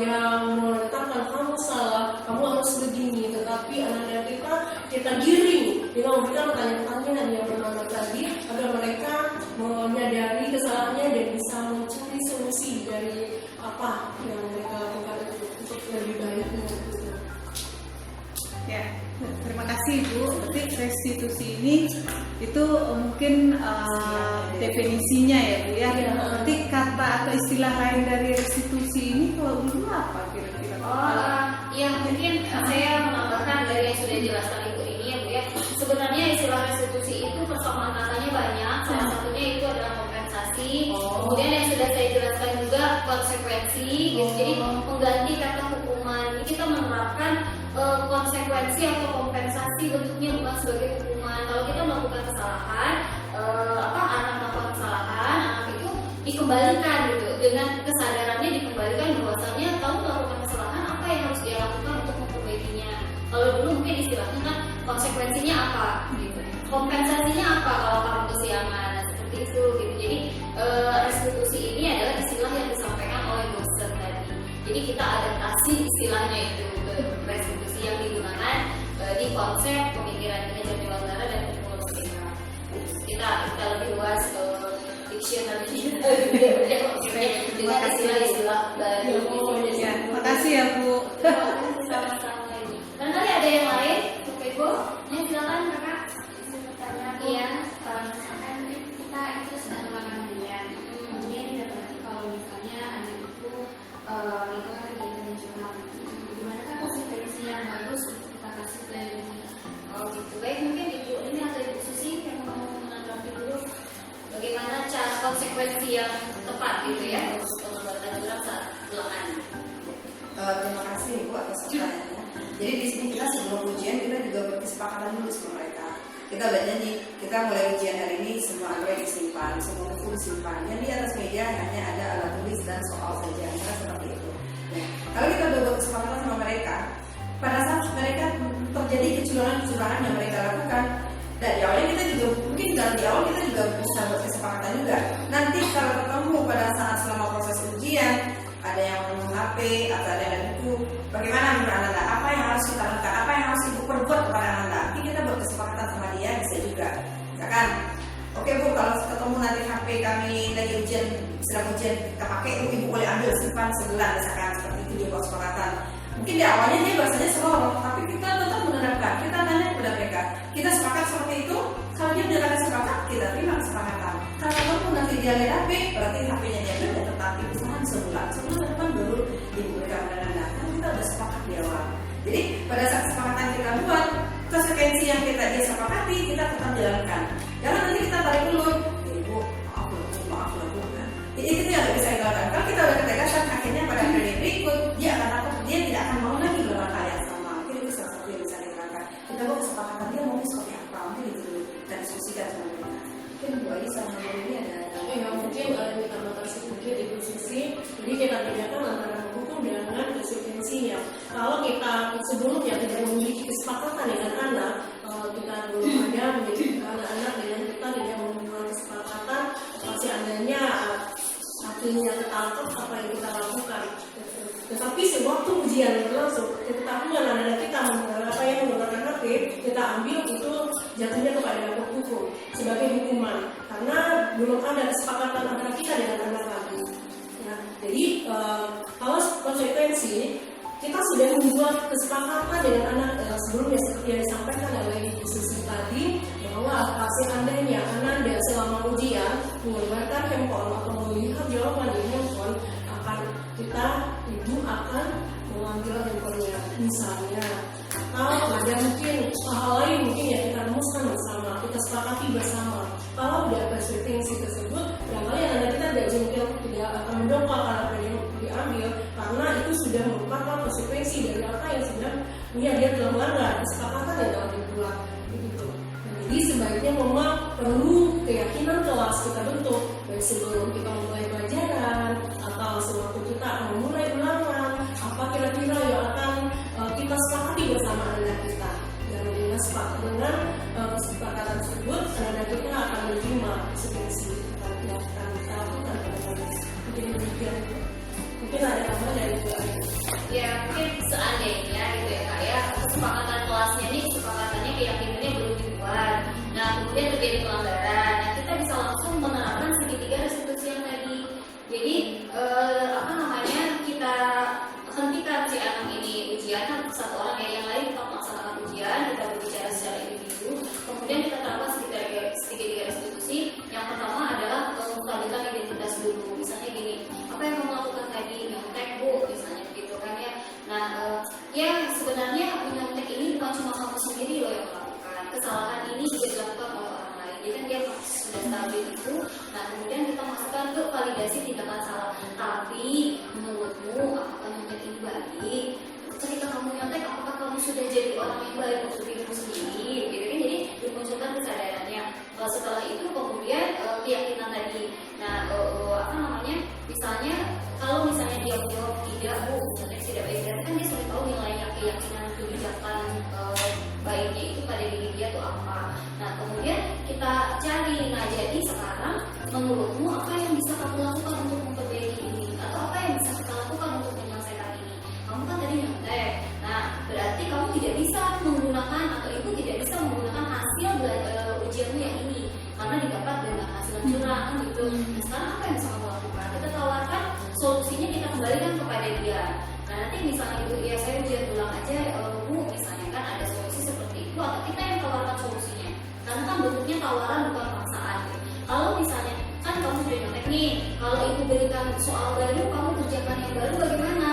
yang menetapkan kamu salah, kamu harus begini, tetapi anak-anak kita giring dengan memberikan pertanyaan-pertanyaan yang benar tadi agar mereka menyadari kesalahannya dan bisa mencari solusi dari apa yang mereka lakukan untuk lebih baiknya. Ya, terima kasih Ibu. Berarti restitusi ini itu mungkin definisinya ya Bu ya. Iya. Nanti kata atau istilah lain dari restitusi ini kalau dulu apa kira-kira? Ya mungkin saya menambahkan dari yang sudah dijelaskan Ibu ini ya Bu ya. Sebenarnya istilah restitusi itu persamaan katanya banyak. Salah satunya itu adalah kompensasi. Kemudian yang sudah saya jelaskan juga konsekuensi. Gitu. Jadi mengganti kata hukuman. Ini kita menerapkan konsekuensi atau kompensasi bentuknya bukan sebagai hukuman. Kalau kita melakukan kesalahan, anak melakukan kesalahan, anak itu dikembalikan gitu dengan kesadarannya, dikembalikan bahwasanya tahu melakukan kesalahan apa yang harus dia lakukan untuk memperbaikinya. Kalau dulu mungkin istilahnya kan konsekuensinya apa gitu, kompensasinya apa kalau kamu kesiangan, seperti itu gitu. Jadi restitusi ini adalah istilah yang disampaikan oleh dosen tadi. Jadi kita adaptasi istilahnya itu ke restitusi yang digunakan di konsep pemikiran kinerja penyelenggara dan teknologi TK. Kita lebih luas dictionary dengan istilah-istilah baru. Ya, terima kasih ya Bu. Sama-sama ini. Dan tadi ada yang lain, Ibu? Ya silakan Kakak. Iya. Misalkan kita itu sedang melakukan harian, kemudian didapati kalau misalnya anak itu lingkungan kegiatan nasional, gimana kan konsekuensi yang bagus untuk kita kasih ke Oh gitu. Baik, mungkin Ibu ini atau Ibu Susi yang mau menanggapi dulu bagaimana cara konsekuensi yang tepat gitu ya untuk pengobatan berat saat ulangan. Terima kasih Ibu atas pertanyaannya. Jadi di sini kita sebelum ujian kita juga berkesepakatan dulu sama mereka. Kita udah janji, kita mulai ujian hari ini semua Android disimpan, semua buku disimpan. Yang di atas meja hanya ada alat tulis dan soal saja, kita seperti itu. Nah, kalau kita udah berkesepakatan sama mereka, pada saat mereka terjadi kecurangan yang mereka lakukan, dan di awalnya kita juga mungkin dalam di awal kita juga bisa berkesepakatan juga. Nanti kalau ketemu pada saat selama proses ujian, ada yang menunggu HP atau ada yang buku, bagaimana menurut Anda? Apa yang harus kita lakukan? Apa yang harus Ibu perbuat kepada Anda? Nanti kita berkesepakatan sama dia bisa juga, ya kan? Oke Bu, kalau ketemu nanti HP kami lagi ujian, sedang ujian kita pakai, Ibu boleh ambil simpan sebelah, misalkan seperti itu dia buat kesepakatan. Mungkin di awalnya dia bahasanya selalu, tapi kita tetap menerapkan. Kita tanya kepada mereka, kita sepakat seperti itu. Kalau dia udah kata sepakat, kita terima kesepakatan. Kalau pun nanti dia lihat HP, berarti HP-nya dia udah tetap ditahan sebulan depan baru diberikan kepada Anda. Kan kita udah sepakat di awal. Jadi pada saat kesepakatan kita buat, konsekuensi yang kita dia sepakati kita tetap jalankan. Jangan nanti kita tarik ulur. Ibu, maaf lah Bu. Jadi itu yang nggak bisa kita lakukan. Kalau kita udah ketegasan, akhirnya pada periode berikut dia akan takut, dia tidak akan mau lagi berlangkah yang sama. Mungkin itu salah satu yang bisa kita lakukan. Kita buat kesepakatan dia mau seperti apa, mungkin itu dulu dan diskusikan sama mereka. Mungkin Bu Ayi sama Bu ini ada. Ya mungkin ditambahkan sedikit Ibu Susi. Jadi kita bedakan antara hukum dengan konsekuensinya. Kalau kita sebelumnya tidak memiliki kesepakatan dengan anak, kita belum ada menjadi anak-anak dengan kita tidak membuat kesepakatan, pasti adanya akhirnya ketangkep apa yang kita lakukan. Tetapi sewaktu ujian berlangsung, ketahuan anak-anak kita apa yang menggunakan HP, kita ambil itu jatuhnya kepada hukum sebagai hukuman, karena belum ada kesepakatan antara kita dengan anak lagi. Nah, jadi kalau konsekuensi kita sudah membuat kesepakatan dengan anak sebelumnya seperti yang disampaikan oleh Ibu Susi tadi, bahwa seandainya Anda selama ujian menggunakan handphone atau melihat jawaban di handphone, ibu akan mengambil handphonenya misalnya, atau ada mungkin hal lain mungkin yang kita rumuskan bersama, kita sepakati bersama. Kalau udah konsekuensi tersebut, barangkali anak kita tidak akan mendongkrak apa yang diambil, karena itu sudah merupakan konsekuensi dari apa yang sebenarnya dia telah melanggar kesepakatan yang telah dibuat. Begitu. Jadi sebaiknya memang perlu keyakinan kelas kita bentuk, baik sebelum kita mulai pelajaran atau sewaktu kita Mungkin ada tambahan dari Bu Ayu. Ya mungkin seandainya gitu ya kak ya, kesepakatan kelasnya ini kesepakatannya keyakinannya belum dibuat. Nah kemudian terjadi pelanggaran, nah kita bisa langsung menerapkan segitiga restitusi yang tadi. Jadi kita hentikan si anak ini ujian, kan satu orang yang lain kita melaksanakan ujian, kita berbicara secara individu, kemudian kita terapkan segitiga restitusi. Yang pertama adalah menstabilkan identitas dulu. Misalnya gini, apa yang kamu lakukan tadi, nyontek bu, misalnya gitu kan ya. Nah ya sebenarnya menyontek ini bukan cuma kamu sendiri loh yang melakukan, kesalahan ini juga dilakukan oleh orang lain. Jadi kan dia sudah stabil itu. Nah kemudian kita masukkan ke validasi tindakan salah. Tapi menurutmu apakah nyontek ini baik? Ketika kamu nyontek, apakah kamu sudah jadi orang yang baik untuk dirimu sendiri? Gitu kan, jadi dimunculkan kesadarannya. Setelah itu kemudian keyakinan tadi. Nah misalnya kalau misalnya dia menjawab tidak bu, nyontek tidak baik, berarti kan dia sudah tahu nilainya, keyakinan kebijakan baiknya itu pada diri dia itu apa. Nah kemudian kita cari, nah jadi sekarang menurutmu apa yang bisa kamu lakukan untuk memperbaiki ini, atau apa yang bisa kita lakukan untuk menyelesaikan ini? Kamu kan tadi nyontek, nah berarti kamu tidak bisa menggunakan atau ibu tidak bisa menggunakan hasil ujianmu yang ini karena didapat dengan hasil curang gitu. Nah sekarang apa yang bisa kamu lakukan? Kita tawarkan solusinya, kita kembalikan kepada dia. Nah nanti misalnya ibu, ya saya ujian ulang aja bu, misalnya kan ada solusi seperti itu, atau kita yang tawarkan solusinya. Karena kan bentuknya tawaran bukan paksaan. Kalau misalnya kan kamu sudah nyontek nih, kalau ibu berikan soal baru, kamu kerjakan yang baru bagaimana?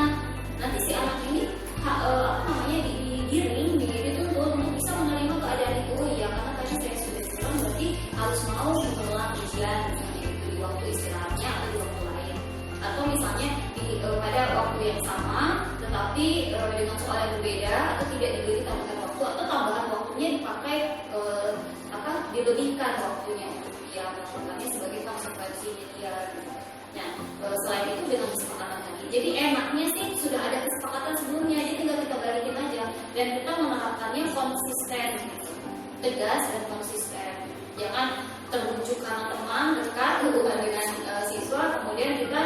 Nanti si anak ini digiring, dituntut untuk bisa menerima keadaan itu. Ya karena tadi saya sudah bilang berarti harus mau mengulang ujian, misalnya itu di waktu istirahatnya atau di waktu lain, atau misalnya pada waktu yang sama tetapi dengan soal yang berbeda, atau tidak diberi tambahan waktu, atau tambahan waktunya dipakai dilebihkan waktunya untuk dia melakukannya sebagai konsekuensinya dia. Nah selain itu dengan kesepakatan tadi, jadi enaknya sih sudah ada kesepakatan sebelumnya, jadi tinggal kita balikin aja dan kita menerapkannya konsisten, tegas dan konsisten. Jangan terbujuk karena teman dekat hubungan dengan siswa, kemudian kita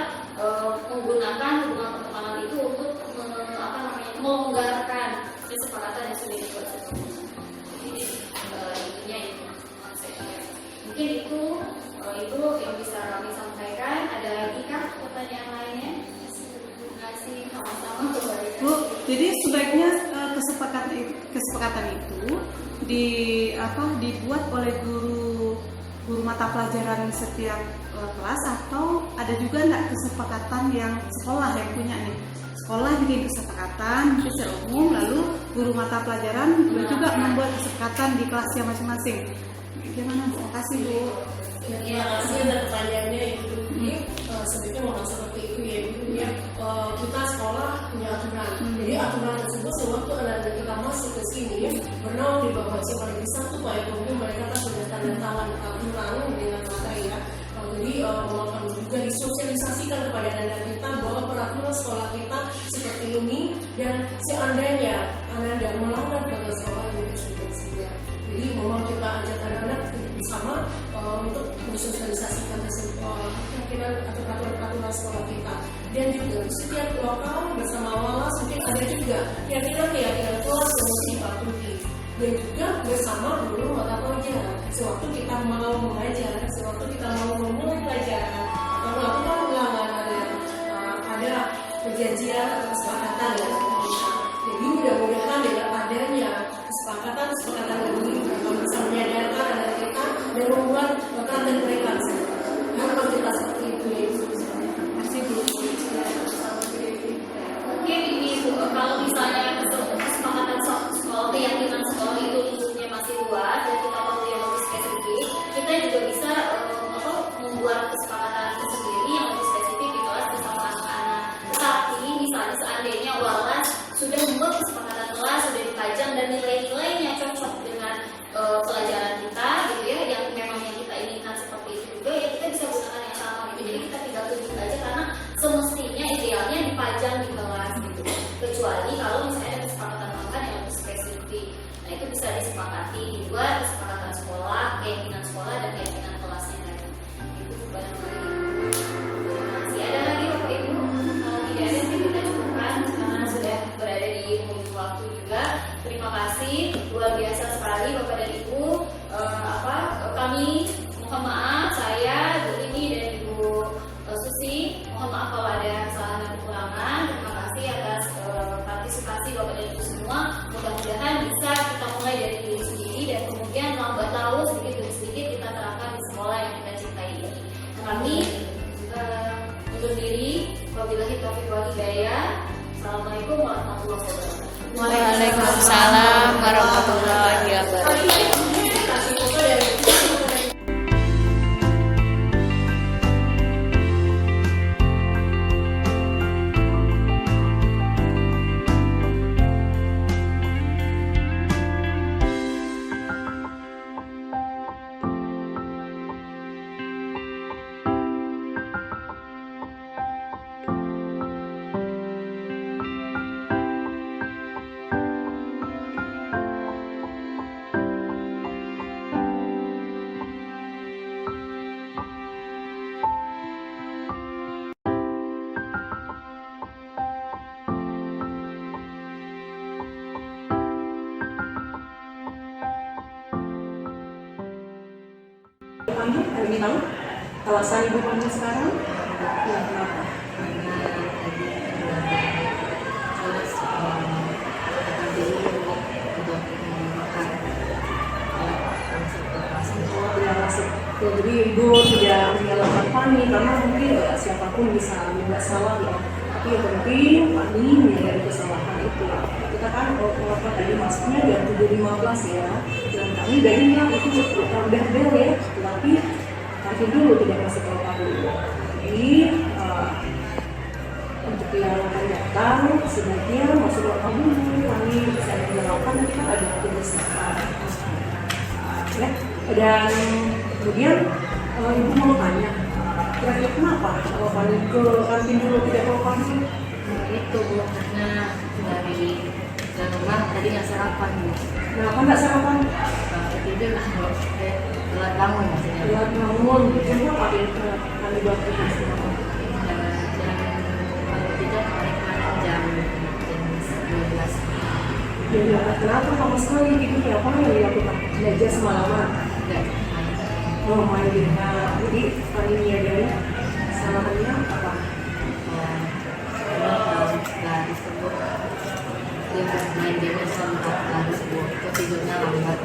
menggunakan hubungan pertemanan itu untuk melonggarkan kesepakatan yang sudah dibuat sebelumnya. Jadi intinya itu konsepnya. Mungkin itu yang bisa kami sampaikan. Ada lagi kah pertanyaan lainnya? Terima kasih, sama-sama. Bu, jadi sebaiknya kesepakatan itu dibuat oleh guru mata pelajaran setiap kelas, atau ada juga nggak kesepakatan yang sekolah yang punya nih? Sekolah bikin kesepakatan mungkin secara umum, lalu guru mata pelajaran juga membuat kesepakatan di kelasnya masing-masing. Gimana? Terima kasih Bu. Terima kasih atas pertanyaannya Ibu. Sebenarnya memang seperti itu ya Ibu ya. Kita sekolah punya aturan. Jadi aturan tersebut sewaktu anak-anak kita masuk ke sini bernaung di bawah Cipayung 1 Pak Ibu, mereka kan sudah tanda tangan aturan dengan materi ya. Jadi mohon juga disosialisasikan kepada anak kita bahwa peraturan sekolah kita seperti ini, dan seandainya anak melanggar peraturan sekolah ini sudah siap. Jadi mohon kita ajak anak-anak bersama untuk mensosialisasikan keyakinan atau peraturan sekolah kita, dan juga di setiap lokal bersama walas mungkin ada juga keyakinan kelas yang mesti dipatuhi, dan juga bersama guru mata pelajaran sewaktu kita mau mengajar, sewaktu kita mau memulai pelajaran atau melakukan ulangan, ada perjanjian atau kesepakatan ya. Jadi mudah-mudahan dengan adanya kesepakatan ini akan bisa menyadarkan anak kita dan membuat konten mereka harapan kita seperti itu ya. Masih Bu. Mungkin ini Bu, kalau misalnya kesepakatan sekolah, keyakinan sekolah itu lingkupnya masih luas dan kita perlu yang lebih spesifik, kita juga bisa membuat kesepakatan sendiri yang lebih spesifik di kelas bersama anak-anak. Tetapi misalnya seandainya walas sudah membuat kesepakatan kelas, sudah dipajang dan nilai-nilainya cocok dengan pelajaran kita gitu ya, yang memang yang kita inginkan seperti kami undur diri. Wabillahi taufiq wal hidayah. Assalamualaikum warahmatullahi wabarakatuh. Waalaikumsalam warahmatullahi wabarakatuh. Kasih foto dari panggil, ada yang tahu alasan ibu panggil sekarang? Ya, kenapa? Jadi ibu tidak menyalahkan Fani karena mungkin siapapun bisa membuat salah ya. Tapi yang penting Fani menyadari kesalahan itu. Kita kan apa tadi masuknya jam 7.15 ya. Dan kami dari itu udah bel ya. Tapi nanti dulu tidak masuk ke lokal dulu. Jadi untuk yang akan datang sebaiknya masuk lokal dulu. Fani bisa menyalahkan nanti kan ada tugas ya. Dan kemudian ibu mau tanya, kira-kira kenapa kalau Fani ke kantin dulu tidak ke kantin? Itu Bu, karena dari rumah tadi nggak sarapan Bu. Kenapa nggak sarapan? Tidur lah Bu, telat bangun maksudnya. Telat bangun, jam berapa Fani buat itu semua? Dan kalau tidak kemarin jam 12. Jadi kenapa sama sekali tidurnya apa yang dilakukan? Belajar semalaman. Enggak. Oh main di rumah. Jadi Fani menyadari kesalahannya apa? Nggak disebut dia main game sempat nggak disebut tidurnya lambat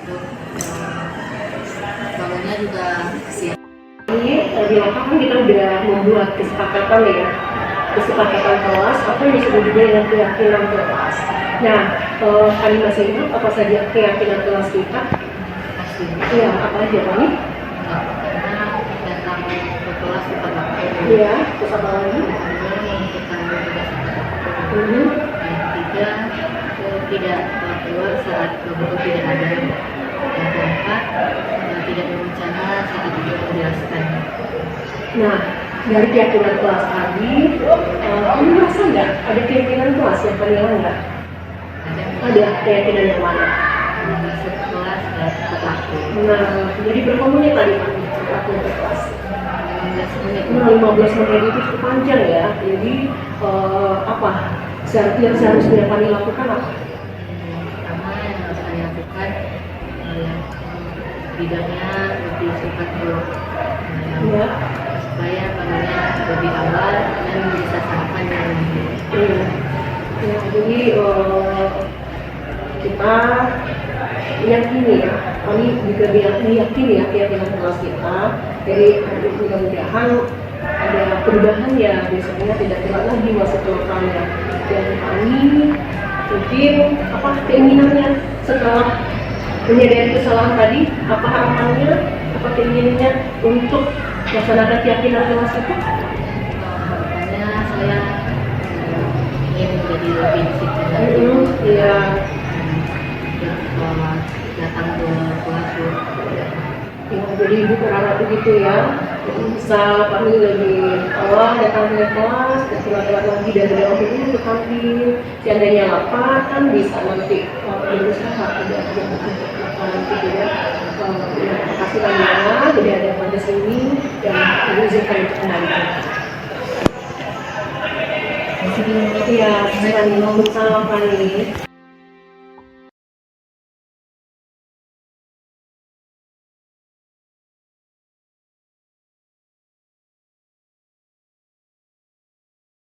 terus bangunnya juga siang. Ini di lokal kan kita udah membuat kesepakatan ya, kesepakatan kelas apa yang disebut juga dengan keyakinan kelas. Nah, kalian masih ingat apa saja keyakinan kelas kita? Iya, apa aja Fani? Karena datang ke kelas tepat waktu. Iya, terus apa lagi? Kemudian menentukan tugas tepat waktu. Mhm. Yang ketiga tidak keluar saat guru tidak ada. Yang keempat tidak berencana saat itu menjelaskan. Nah, dari keyakinan kelas tadi, kamu merasa nggak ada keyakinan kelas yang paling enggak? Ada keyakinan yang mana? Masuk kelas tepat waktu. Nah, jadi berapa menit tadi Fani waktu untuk kelas? 15 menit. Nah, 15 menit itu cukup panjang ya. Jadi apa yang seharusnya Fani lakukan apa? Pertama yang harus saya lakukan bidangnya lebih cepat dulu. Ya. Supaya paginya lebih awal dan bisa sarapan dengan lebih. Iya. Ya, jadi kita meyakini ya, kami juga meyakini ya keyakinan kelas kita. Jadi mudah-mudahan ada perubahan ya, biasanya tidak telat lagi masuk ke lokalnya. Dan kami mungkin apa keinginannya setelah menyadari kesalahan tadi, apa harapannya, apa keinginannya untuk melaksanakan keyakinan kelas itu? Harapannya saya ingin menjadi lebih disiplin lagi. Iya. Datang ke kelas. Ya, jadi ibu berharap begitu ya, bisa kami lebih awal datang ke kelas, dan telat lagi dan tidak waktu itu ke kantin. Seandainya lapar kan bisa nanti berusaha tidak nanti juga. Terima kasih banyak, jadi ada pada sini dan izinkan untuk kembali. Iya, salam Fani.